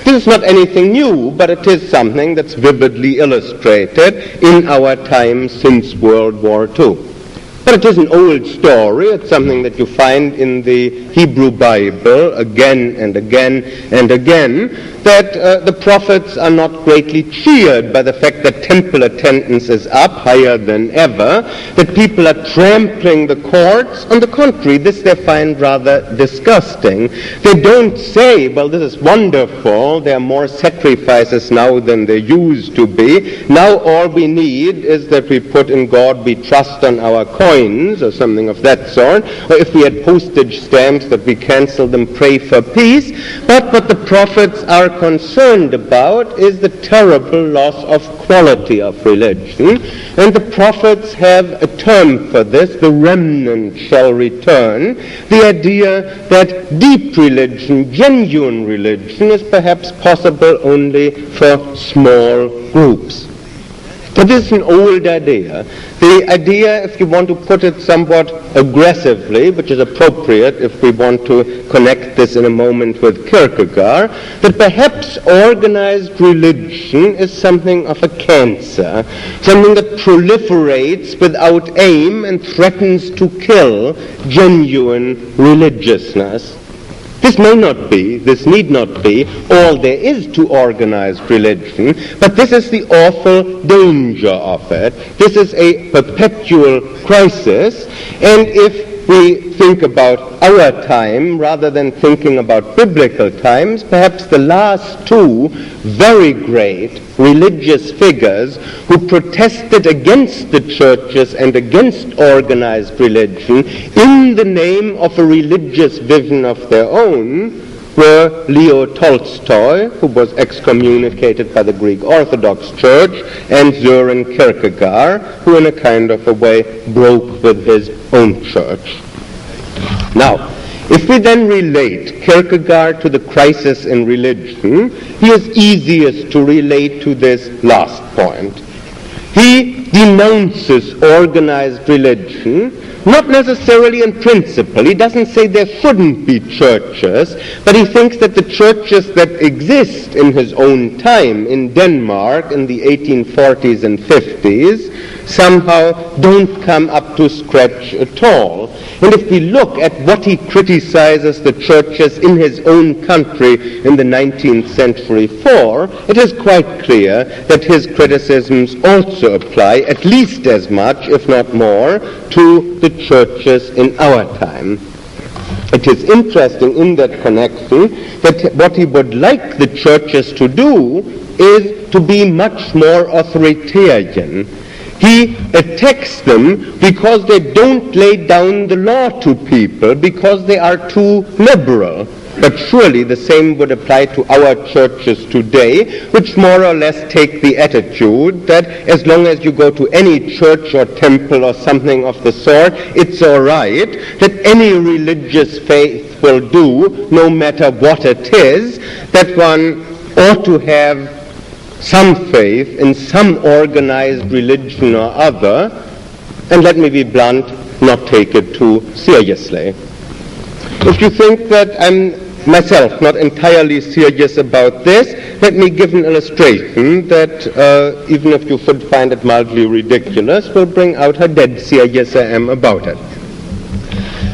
This is not anything new, but it is something that's vividly illustrated in our time since World War II. But it is an old story. It's something that you find in the Hebrew Bible again and again and again, that the prophets are not greatly cheered by the fact that temple attendance is up higher than ever, that people are trampling the courts. On the contrary, this they find rather disgusting. They don't say, well, this is wonderful, there are more sacrifices now than there used to be. Now all we need is that we put in God we trust on our coins, or something of that sort, or if we had postage stamps that we cancel them, pray for peace. But what the prophets are concerned about is the terrible loss of quality of religion, and the prophets have a term for this: the remnant shall return. The idea that deep religion, genuine religion, is perhaps possible only for small groups. But this is an old idea. The idea, if you want to put it somewhat aggressively, which is appropriate if we want to connect this in a moment with Kierkegaard, that perhaps organized religion is something of a cancer, something that proliferates without aim and threatens to kill genuine religiousness. This may not be, this need not be, all there is to organized religion, but this is the awful danger of it. This is a perpetual crisis, and if we think about our time rather than thinking about biblical times, perhaps the last two very great religious figures who protested against the churches and against organized religion in the name of a religious vision of their own were Leo Tolstoy, who was excommunicated by the Greek Orthodox Church, and Søren Kierkegaard, who in a kind of a way broke with his own church. Now, if we then relate Kierkegaard to the crisis in religion, he is easiest to relate to this last point. He denounces organized religion, not necessarily in principle. He doesn't say there shouldn't be churches, but he thinks that the churches that exist in his own time in Denmark in the 1840s and 50s somehow don't come up to scratch at all. And if we look at what he criticizes the churches in his own country in the 19th century for, it is quite clear that his criticisms also apply at least as much, if not more, to the churches in our time. It is interesting in that connection that what he would like the churches to do is to be much more authoritarian. He attacks them because they don't lay down the law to people, because they are too liberal. But surely the same would apply to our churches today, which more or less take the attitude that as long as you go to any church or temple or something of the sort, it's all right, that any religious faith will do, no matter what it is, that one ought to have some faith in some organized religion or other, and let me be blunt, not take it too seriously. If you think that I'm myself not entirely serious about this, let me give an illustration that, even if you should find it mildly ridiculous, will bring out how dead serious I am about it.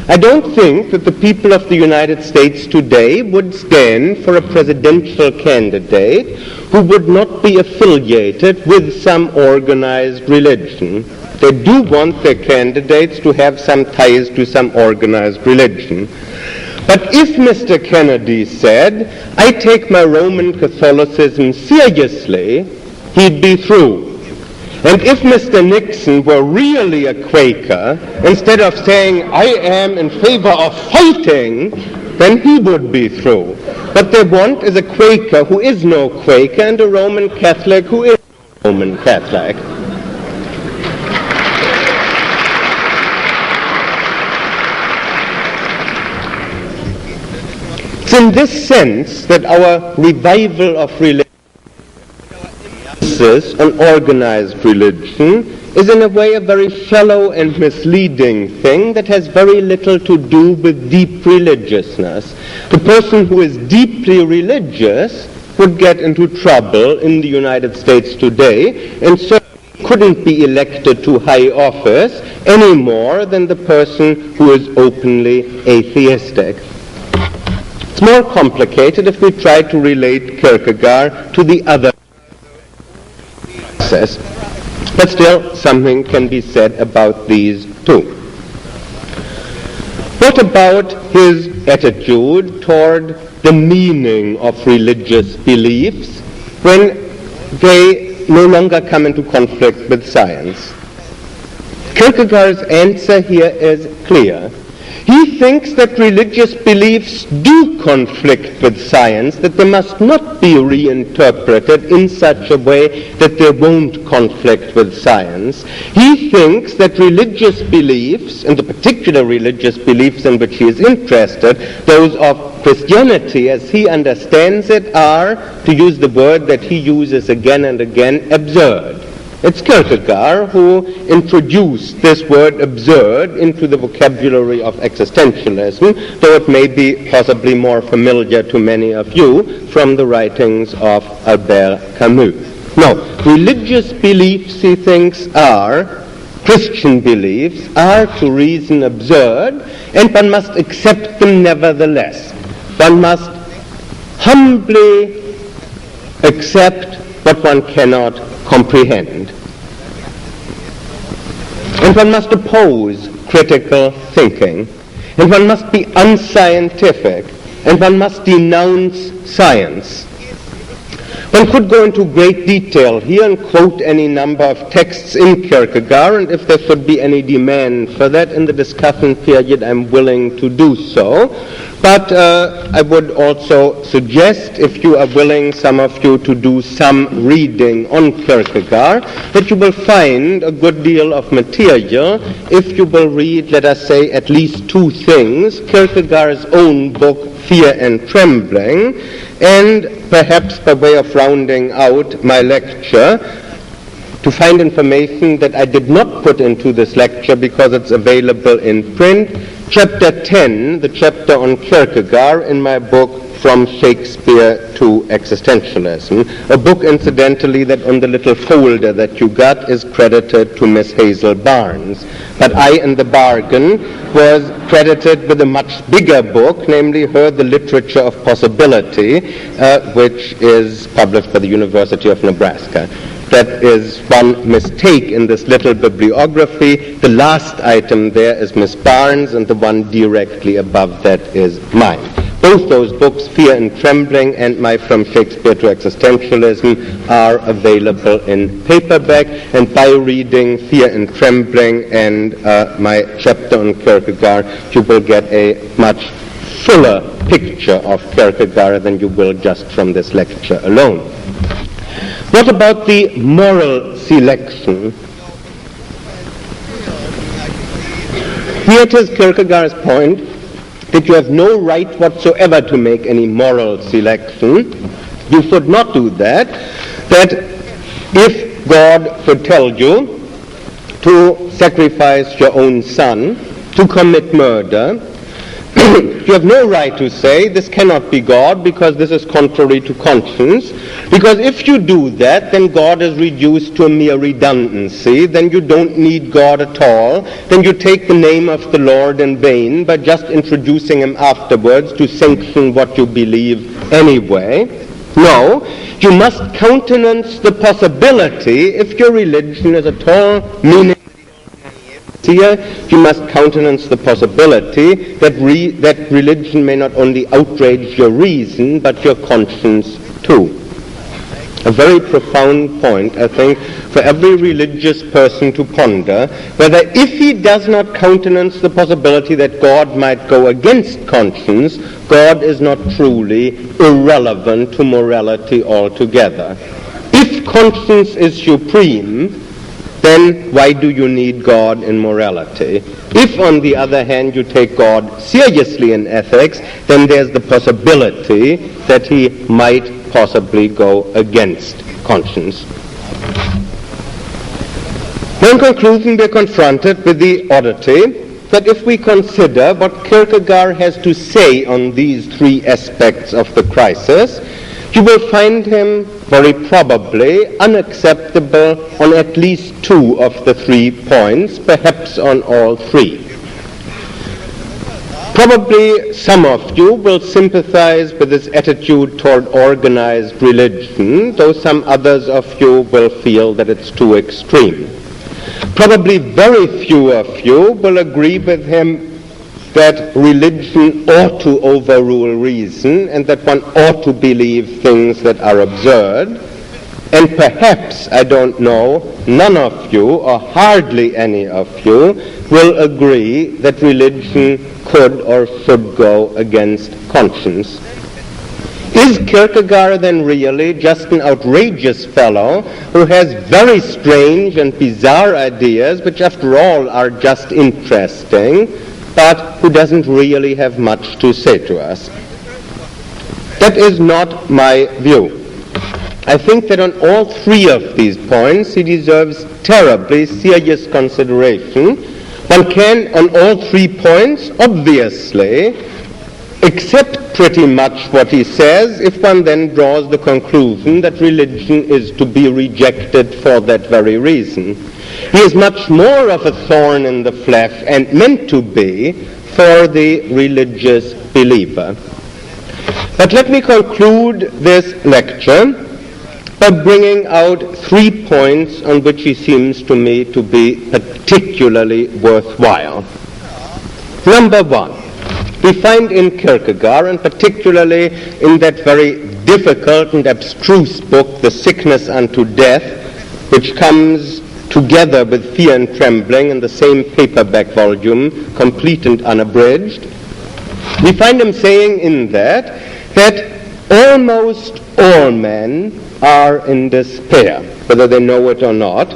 I don't think that the people of the United States today would stand for a presidential candidate who would not be affiliated with some organized religion. They do want their candidates to have some ties to some organized religion. But if Mr. Kennedy said, I take my Roman Catholicism seriously, he'd be through. And if Mr. Nixon were really a Quaker, instead of saying, I am in favor of fighting, then he would be through. What they want is a Quaker who is no Quaker and a Roman Catholic who is no Roman Catholic. It's in this sense that our revival of religion, on organized religion, is in a way a very shallow and misleading thing that has very little to do with deep religiousness. The person who is deeply religious would get into trouble in the United States today and certainly couldn't be elected to high office any more than the person who is openly atheistic. It's more complicated if we try to relate Kierkegaard to the other. But still, something can be said about these two. What about his attitude toward the meaning of religious beliefs when they no longer come into conflict with science? Kierkegaard's answer here is clear. He thinks that religious beliefs do conflict with science, that they must not be reinterpreted in such a way that they won't conflict with science. He thinks that religious beliefs, and the particular religious beliefs in which he is interested, those of Christianity as he understands it, are, to use the word that he uses again and again, absurd. It's Kierkegaard who introduced this word absurd into the vocabulary of existentialism, though it may be possibly more familiar to many of you from the writings of Albert Camus. No, religious beliefs, he thinks, Christian beliefs are to reason absurd, and one must accept them nevertheless. One must humbly accept what one cannot comprehend. And one must oppose critical thinking. And one must be unscientific, and one must denounce science. One could go into great detail here and quote any number of texts in Kierkegaard, and if there should be any demand for that in the discussion period, I'm willing to do so. But I would also suggest, if you are willing, some of you, to do some reading on Kierkegaard, that you will find a good deal of material if you will read, let us say, at least two things: Kierkegaard's own book, Fear and Trembling, and perhaps by way of rounding out my lecture, to find information that I did not put into this lecture because it's available in print, chapter 10, the chapter on Kierkegaard in my book From Shakespeare to Existentialism, a book, incidentally, that on the little folder that you got is credited to Miss Hazel Barnes. But I, in the bargain, was credited with a much bigger book, namely her The Literature of Possibility, which is published by the University of Nebraska. That is one mistake in this little bibliography. The last item there is Miss Barnes, and the one directly above that is mine. Both those books, Fear and Trembling and my From Shakespeare to Existentialism, are available in paperback, and by reading Fear and Trembling and my chapter on Kierkegaard, you will get a much fuller picture of Kierkegaard than you will just from this lecture alone. What about the moral selection? Here it is Kierkegaard's point that you have no right whatsoever to make any moral selection. You should not do that. That if God should tell you to sacrifice your own son, to commit murder, you have no right to say this cannot be God because this is contrary to conscience, because if you do that, then God is reduced to a mere redundancy. Then you don't need God at all. Then you take the name of the Lord in vain by just introducing him afterwards to sanction what you believe anyway. No, you must countenance the possibility, if your religion is at all meaningless, here, you must countenance the possibility that religion may not only outrage your reason, but your conscience too. A very profound point, I think, for every religious person to ponder, whether if he does not countenance the possibility that God might go against conscience, God is not truly irrelevant to morality altogether. If conscience is supreme, then why do you need God in morality? If, on the other hand, you take God seriously in ethics, then there's the possibility that he might possibly go against conscience. In conclusion, we're confronted with the oddity that if we consider what Kierkegaard has to say on these three aspects of the crisis, you will find him very probably unacceptable on at least two of the 3 points, perhaps on all three. Probably some of you will sympathize with his attitude toward organized religion, though some others of you will feel that it's too extreme. Probably very few of you will agree with him that religion ought to overrule reason and that one ought to believe things that are absurd. And perhaps, I don't know, none of you, or hardly any of you, will agree that religion could or should go against conscience. Is Kierkegaard then really just an outrageous fellow who has very strange and bizarre ideas, which after all are just interesting, but who doesn't really have much to say to us? That is not my view. I think that on all three of these points he deserves terribly serious consideration. One can, on all 3 points, obviously accept pretty much what he says if one then draws the conclusion that religion is to be rejected for that very reason. He is much more of a thorn in the flesh, and meant to be, for the religious believer. But let me conclude this lecture by bringing out 3 points on which he seems to me to be particularly worthwhile. Number one, we find in Kierkegaard, and particularly in that very difficult and abstruse book, The Sickness Unto Death, which comes together with Fear and Trembling in the same paperback volume, complete and unabridged, we find him saying in that almost all men are in despair, whether they know it or not,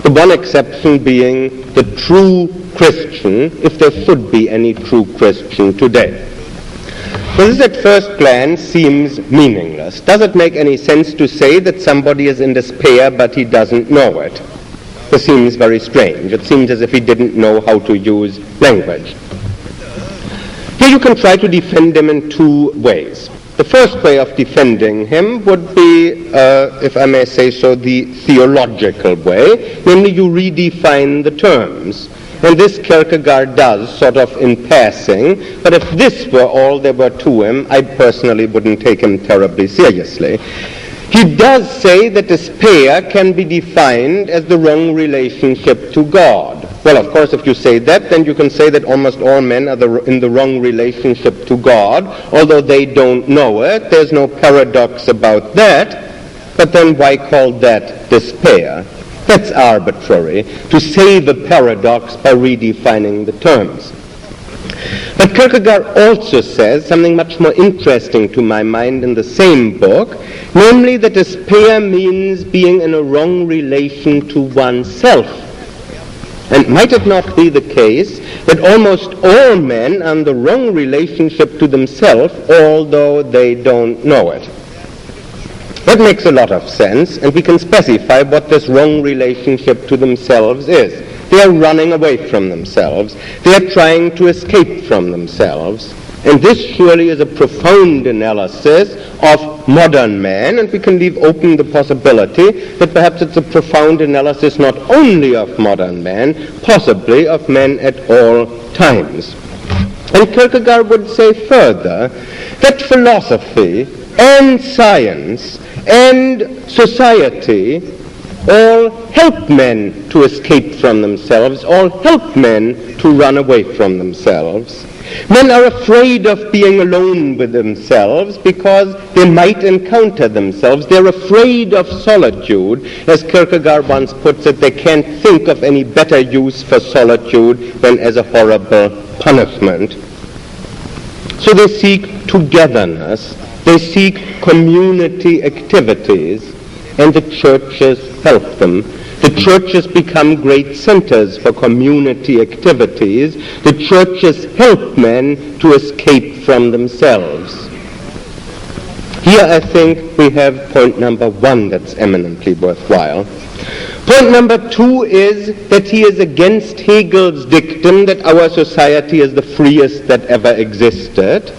the one exception being the true Christian, if there should be any true Christian today. Well, this at first glance seems meaningless. Does it make any sense to say that somebody is in despair but he doesn't know it? This seems very strange. It seems as if he didn't know how to use language. Here you can try to defend him in two ways. The first way of defending him would be, if I may say so, the theological way, namely you redefine the terms. And this Kierkegaard does, sort of in passing, but if this were all there were to him, I personally wouldn't take him terribly seriously. He does say that despair can be defined as the wrong relationship to God. Well, of course, if you say that, then you can say that almost all men are in the wrong relationship to God, although they don't know it. There's no paradox about that. But then why call that despair? That's arbitrary, to save a paradox by redefining the terms. But Kierkegaard also says something much more interesting to my mind in the same book, namely that despair means being in a wrong relation to oneself. And might it not be the case that almost all men are in the wrong relationship to themselves, although they don't know it? That makes a lot of sense, and we can specify what this wrong relationship to themselves is. They are running away from themselves. They are trying to escape from themselves. And this surely is a profound analysis of modern man, and we can leave open the possibility that perhaps it's a profound analysis not only of modern man, possibly of men at all times. And Kierkegaard would say further that philosophy and science and society all help men to escape from themselves, all help men to run away from themselves. Men are afraid of being alone with themselves because they might encounter themselves. They're afraid of solitude. As Kierkegaard once puts it, they can't think of any better use for solitude than as a horrible punishment. So they seek togetherness. They seek community activities, and the churches help them. The churches become great centers for community activities. The churches help men to escape from themselves. Here I think we have point number one that's eminently worthwhile. Point number two is that he is against Hegel's dictum that our society is the freest that ever existed,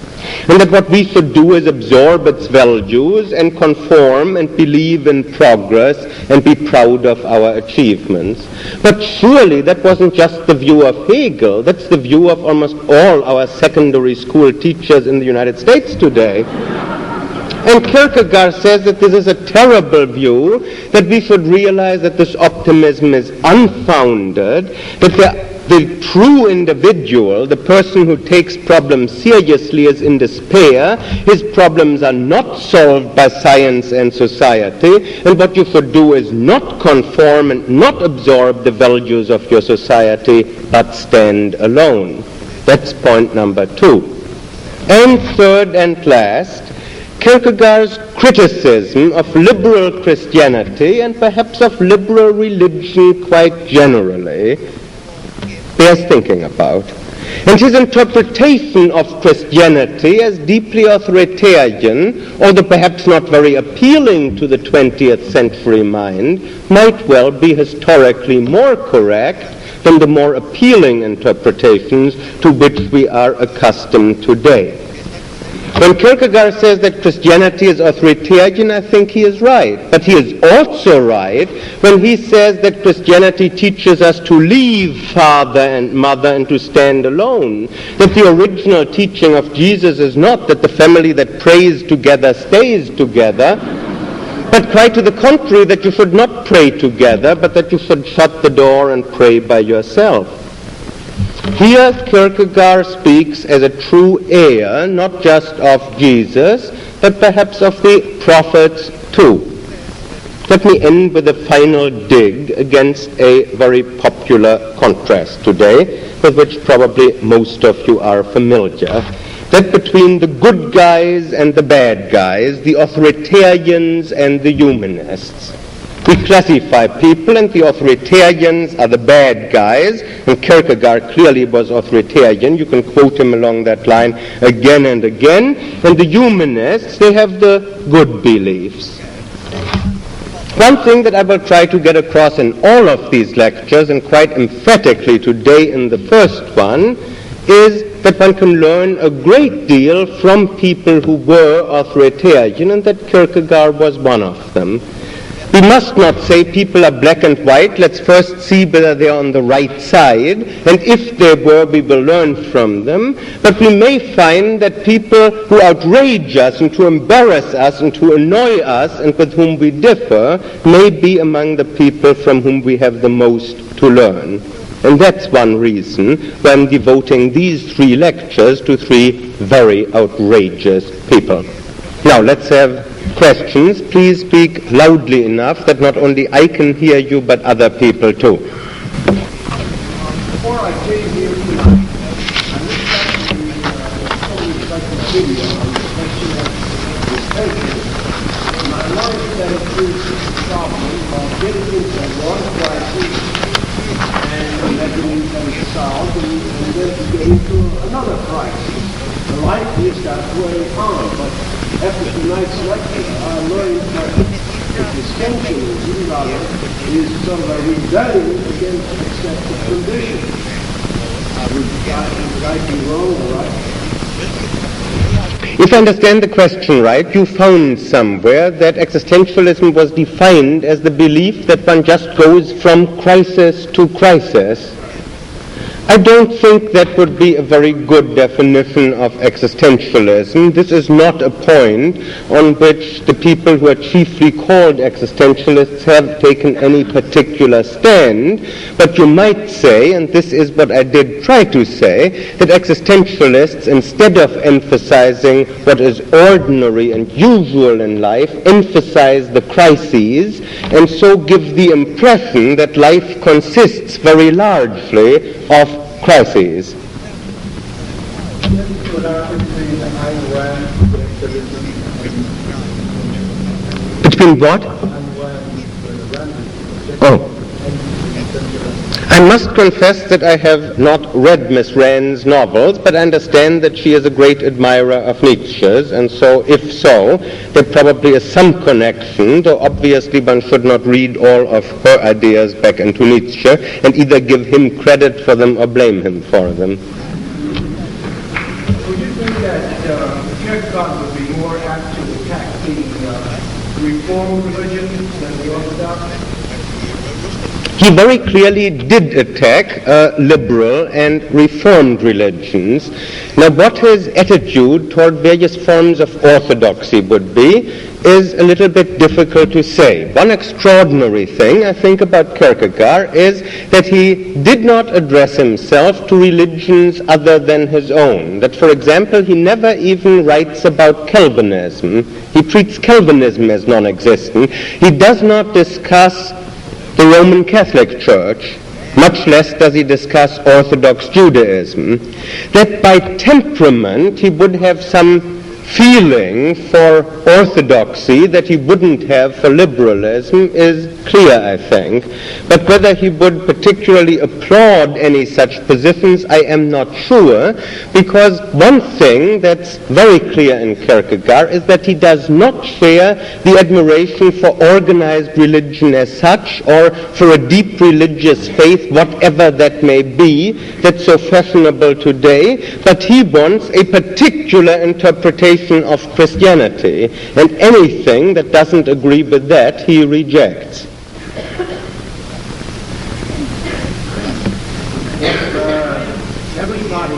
and that what we should do is absorb its values and conform and believe in progress and be proud of our achievements. But surely that wasn't just the view of Hegel. That's the view of almost all our secondary school teachers in the United States today. And Kierkegaard says that this is a terrible view, that we should realize that this optimism is unfounded, that the true individual, the person who takes problems seriously, is in despair. His problems are not solved by science and society, and what you should do is not conform and not absorb the values of your society, but stand alone. That's point number two. And third and last, Kierkegaard's criticism of liberal Christianity and perhaps of liberal religion quite generally bears thinking about. And his interpretation of Christianity as deeply authoritarian, although perhaps not very appealing to the 20th century mind, might well be historically more correct than the more appealing interpretations to which we are accustomed today. When Kierkegaard says that Christianity is authoritarian, I think he is right. But he is also right when he says that Christianity teaches us to leave father and mother and to stand alone. That the original teaching of Jesus is not that the family that prays together stays together, but quite to the contrary, that you should not pray together, but that you should shut the door and pray by yourself. Here Kierkegaard speaks as a true heir, not just of Jesus, but perhaps of the prophets too. Let me end with a final dig against a very popular contrast today, with which probably most of you are familiar. That between the good guys and the bad guys, the authoritarians and the humanists. We classify people, and the authoritarians are the bad guys, and Kierkegaard clearly was authoritarian. You can quote him along that line again and again. And the humanists, they have the good beliefs. One thing that I will try to get across in all of these lectures, and quite emphatically today in the first one, is that one can learn a great deal from people who were authoritarian, and that Kierkegaard was one of them. We must not say people are black and white. Let's first see whether they are on the right side, and if they were, we will learn from them. But we may find that people who outrage us and to embarrass us and to annoy us and with whom we differ may be among the people from whom we have the most to learn. And that's one reason why I'm devoting these 3 lectures to 3 very outrageous people. Now, let's have questions. Please speak loudly enough that not only I can hear you, but other people too. Before I came here tonight, I looked at the encyclopedia on the question of distinction, and I noticed that it is a problem of getting into one crisis and imagining that it's solved, and then to get into another crisis. The life is that way on, but after tonight's lecture, I learned that the distinctionism, rather, is sort of a rebellion against accepted conditions. Would I be wrong or right? If I understand the question right, you found somewhere that existentialism was defined as the belief that one just goes from crisis to crisis. I don't think that would be a very good definition of existentialism. This is not a point on which the people who are chiefly called existentialists have taken any particular stand, but you might say, and this is what I did try to say, that existentialists, instead of emphasizing what is ordinary and usual in life, emphasize the crises, and so give the impression that life consists very largely of crises. Between what? Oh. I must confess that I have not read Miss Rand's novels, but I understand that she is a great admirer of Nietzsche's, and so, if so, there probably is some connection, though obviously one should not read all of her ideas back into Nietzsche, and either give him credit for them or blame him for them. Would you think that Kierkegaard would be more apt to attack the Reformed religion than the Orthodox? He very clearly did attack liberal and reformed religions. Now, what his attitude toward various forms of orthodoxy would be is a little bit difficult to say. One extraordinary thing, I think, about Kierkegaard is that he did not address himself to religions other than his own. That, for example, he never even writes about Calvinism. He treats Calvinism as non-existent. He does not discuss the Roman Catholic Church, much less does he discuss Orthodox Judaism. That by temperament he would have some feeling for orthodoxy that he wouldn't have for liberalism is clear, I think. But whether he would particularly applaud any such positions, I am not sure, because one thing that's very clear in Kierkegaard is that he does not share the admiration for organized religion as such, or for a deep religious faith, whatever that may be, that's so fashionable today, but he wants a particular interpretation of Christianity, and anything that doesn't agree with that he rejects. Everybody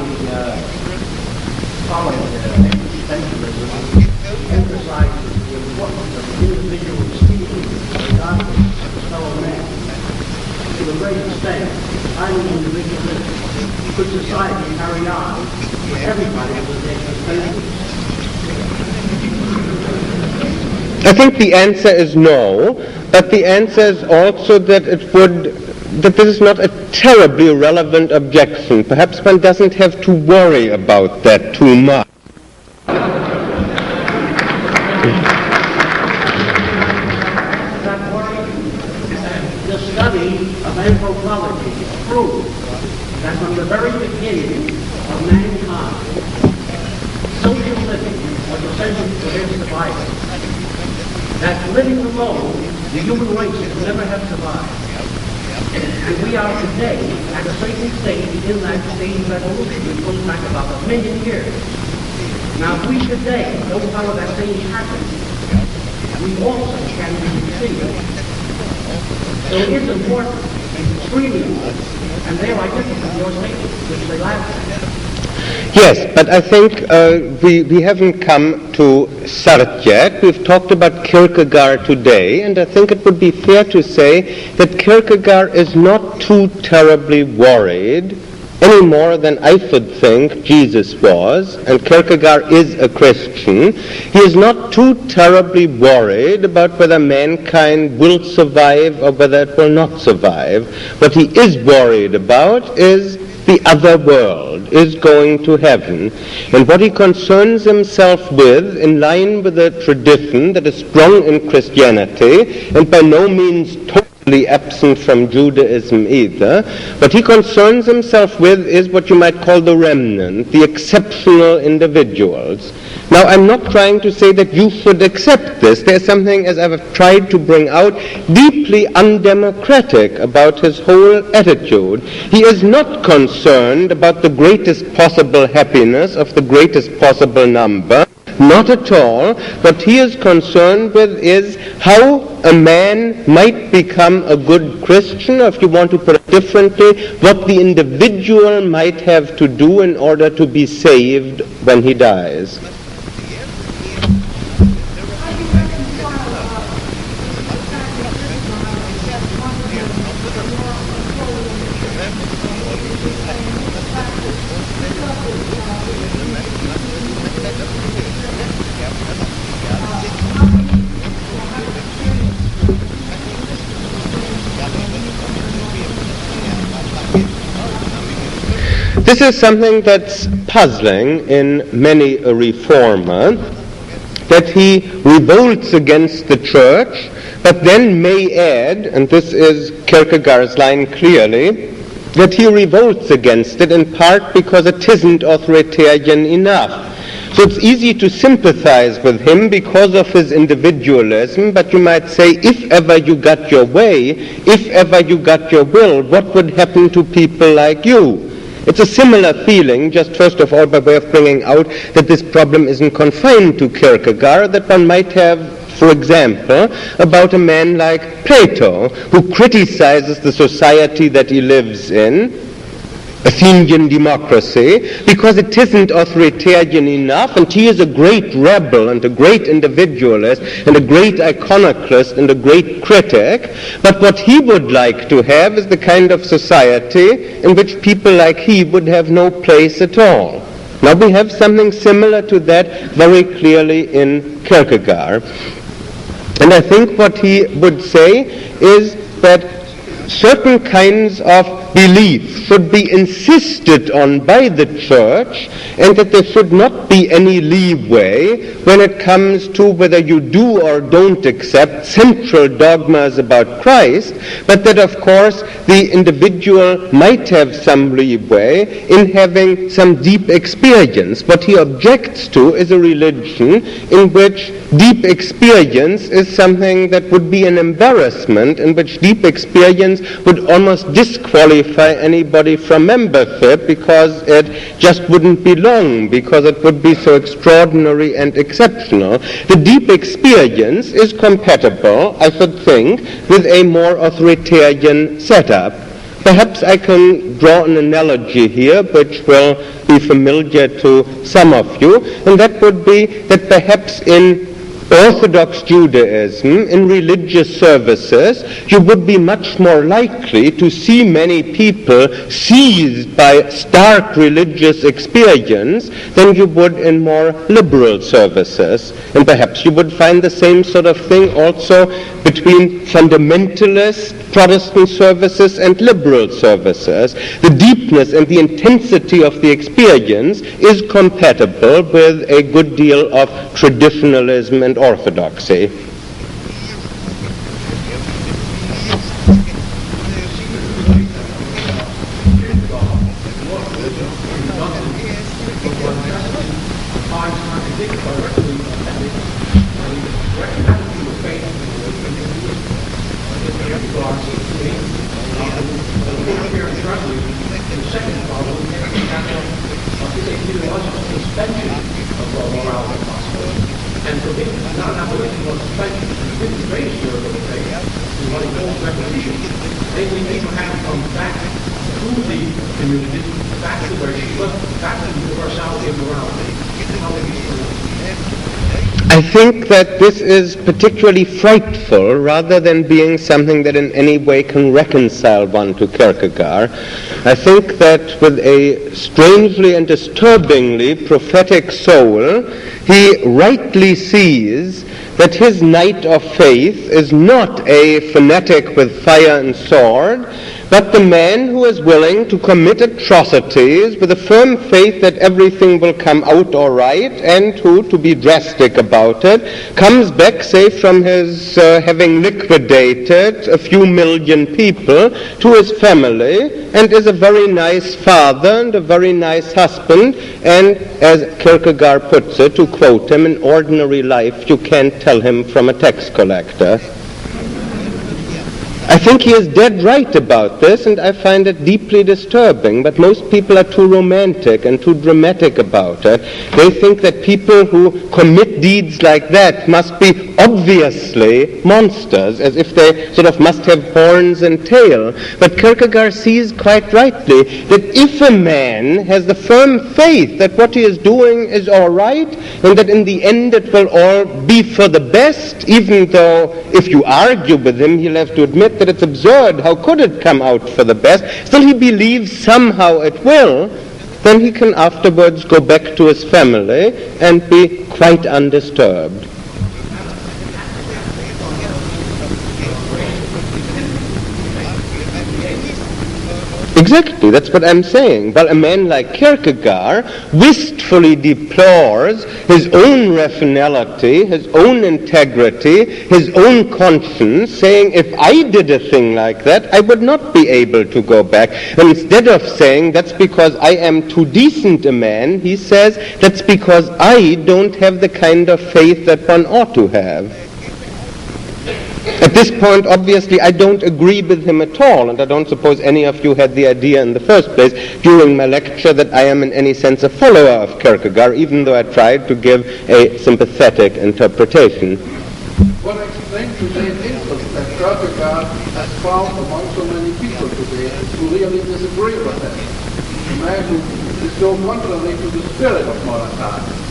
following existentialism emphasizes the importance of individual speaking regardless of fellow man. to a great extent, highly individualistic, could society carry on with everybody as an existentialist? I think the answer is no, but the answer is also that that this is not a terribly relevant objection. Perhaps one doesn't have to worry about that too much. The study of anthropology proves that from the very beginning of mankind, social living was essential for their survival. That living alone, the human race could never have survived. And we are today at a certain stage in that stage of evolution, which goes back about 1 million years. Now, if we today don't follow that same pattern, we also can be. So it is important, it's extremely important, and they are identical to your statement, which they laugh at. Yes, but I think we haven't come to Sartre yet. We've talked about Kierkegaard today, and I think it would be fair to say that Kierkegaard is not too terribly worried any more than I should think Jesus was, and Kierkegaard is a Christian. He is not too terribly worried about whether mankind will survive or whether it will not survive. What he is worried about is the other world, is going to heaven. And what he concerns himself with, in line with the tradition that is strong in Christianity, and by no means totally absent from Judaism either, what he concerns himself with is what you might call the remnant, the exceptional individuals. Now, I'm not trying to say that you should accept this. There's something, as I've tried to bring out, deeply undemocratic about his whole attitude. He is not concerned about the greatest possible happiness of the greatest possible number. Not at all. What he is concerned with is how a man might become a good Christian, or if you want to put it differently, what the individual might have to do in order to be saved when he dies. This is something that's puzzling in many a reformer, that he revolts against the church, but then may add, and this is Kierkegaard's line clearly, that he revolts against it in part because it isn't authoritarian enough. So it's easy to sympathize with him because of his individualism, but you might say, if ever you got your way, if ever you got your will, what would happen to people like you? It's a similar feeling, just first of all by way of bringing out that this problem isn't confined to Kierkegaard, that one might have, for example, about a man like Plato, who criticizes the society that he lives in, Athenian democracy, because it isn't authoritarian enough, and he is a great rebel and a great individualist and a great iconoclast and a great critic. But what he would like to have is the kind of society in which people like he would have no place at all. Now we have something similar to that very clearly in Kierkegaard. And I think what he would say is that certain kinds of belief should be insisted on by the church, and that there should not be any leeway when it comes to whether you do or don't accept central dogmas about Christ, but that of course the individual might have some leeway in having some deep experience. What he objects to is a religion in which deep experience is something that would be an embarrassment, in which deep experience would almost disqualify anybody from membership, because it just wouldn't belong, because it would be so extraordinary and exceptional. The deep experience is compatible, I should think, with a more authoritarian setup. Perhaps I can draw an analogy here which will be familiar to some of you, and that would be that perhaps in Orthodox Judaism, in religious services, you would be much more likely to see many people seized by stark religious experience than you would in more liberal services. And perhaps you would find the same sort of thing also between fundamentalist Protestant services and liberal services. The deepness and the intensity of the experience is compatible with a good deal of traditionalism and orthodoxy. I think that this is particularly frightful rather than being something that in any way can reconcile one to Kierkegaard. I think that with a strangely and disturbingly prophetic soul, he rightly sees that his knight of faith is not a fanatic with fire and sword, but the man who is willing to commit atrocities with a firm faith that everything will come out all right, and who, to be drastic about it, comes back, say, from his having liquidated a few million people to his family, and is a very nice father and a very nice husband, and, as Kierkegaard puts it, to quote him, in ordinary life you can't tell him from a tax collector. I think he is dead right about this, and I find it deeply disturbing, but most people are too romantic and too dramatic about it. They think that people who commit deeds like that must be obviously monsters, as if they sort of must have horns and tail. But Kierkegaard sees quite rightly that if a man has the firm faith that what he is doing is all right, and that in the end it will all be for the best, even though if you argue with him, he'll have to admit that it's absurd, how could it come out for the best, still he believes somehow it will, then he can afterwards go back to his family and be quite undisturbed. Exactly, that's what I'm saying. Well, a man like Kierkegaard wistfully deplores his own rationality, his own integrity, his own conscience, saying, if I did a thing like that, I would not be able to go back. And instead of saying, that's because I am too decent a man, he says, that's because I don't have the kind of faith that one ought to have. At this point, obviously, I don't agree with him at all, and I don't suppose any of you had the idea in the first place during my lecture that I am in any sense a follower of Kierkegaard, even though I tried to give a sympathetic interpretation. What explains today's interest that Kierkegaard has found among so many people today who really disagree with him? A man who is so contrary to the spirit of modern times.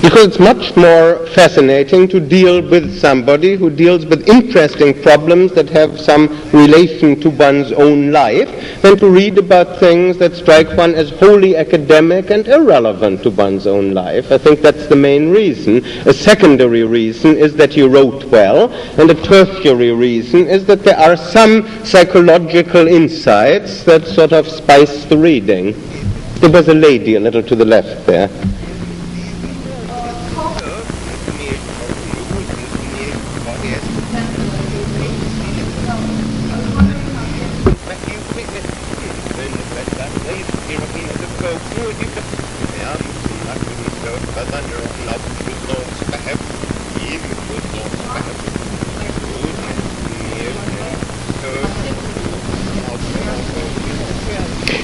Because it's much more fascinating to deal with somebody who deals with interesting problems that have some relation to one's own life than to read about things that strike one as wholly academic and irrelevant to one's own life. I think that's the main reason. A secondary reason is that he wrote well, and a tertiary reason is that there are some psychological insights that sort of spice the reading. There was a lady a little to the left there.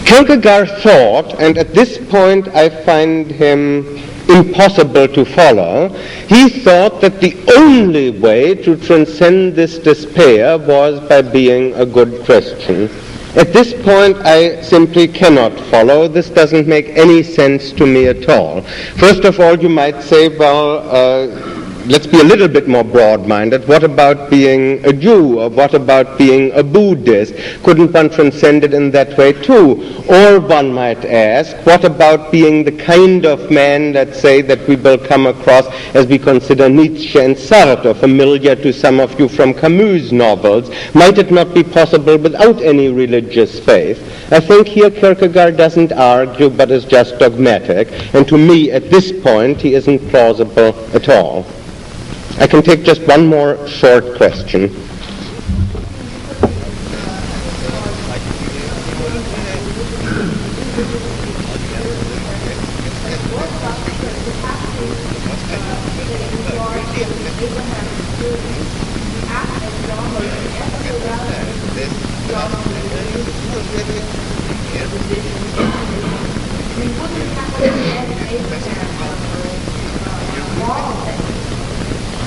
Kierkegaard thought, and at this point I find him impossible to follow, he thought that the only way to transcend this despair was by being a good Christian. At this point I simply cannot follow. This doesn't make any sense to me at all. First of all, you might say, well, let's be a little bit more broad-minded. What about being a Jew? Or what about being a Buddhist? Couldn't one transcend it in that way too? Or one might ask, what about being the kind of man, let's say, that we will come across as we consider Nietzsche and Sartre, familiar to some of you from Camus' novels? Might it not be possible without any religious faith? I think here Kierkegaard doesn't argue, but is just dogmatic, and to me, at this point, he isn't plausible at all. I can take just one more short question.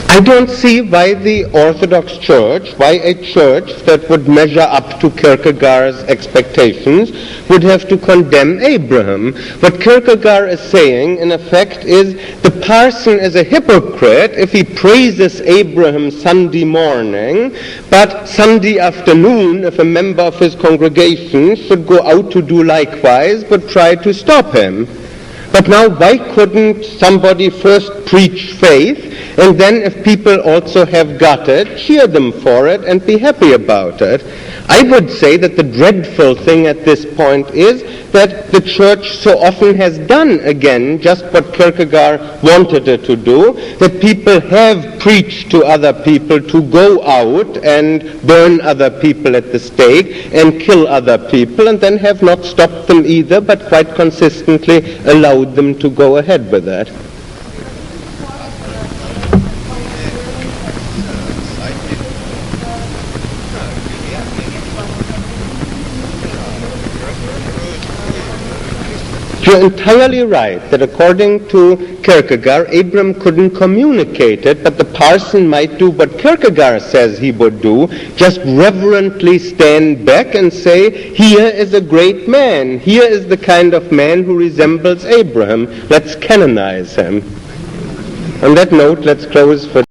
I don't see why the Orthodox Church, why a church that would measure up to Kierkegaard's expectations would have to condemn Abraham. What Kierkegaard is saying, in effect, is the parson is a hypocrite if he praises Abraham Sunday morning, but Sunday afternoon, if a member of his congregation should go out to do likewise, would try to stop him. But now, why couldn't somebody first preach faith, and then if people also have got it, cheer them for it and be happy about it? I would say that the dreadful thing at this point is that the church so often has done again just what Kierkegaard wanted it to do, that people have preached to other people to go out and burn other people at the stake and kill other people, and then have not stopped them either, but quite consistently allowed them to go ahead with that. You're entirely right that according to Kierkegaard, Abraham couldn't communicate it, but the parson might do what Kierkegaard says he would do, just reverently stand back and say, here is a great man, here is the kind of man who resembles Abraham, let's canonize him. On that note, let's close for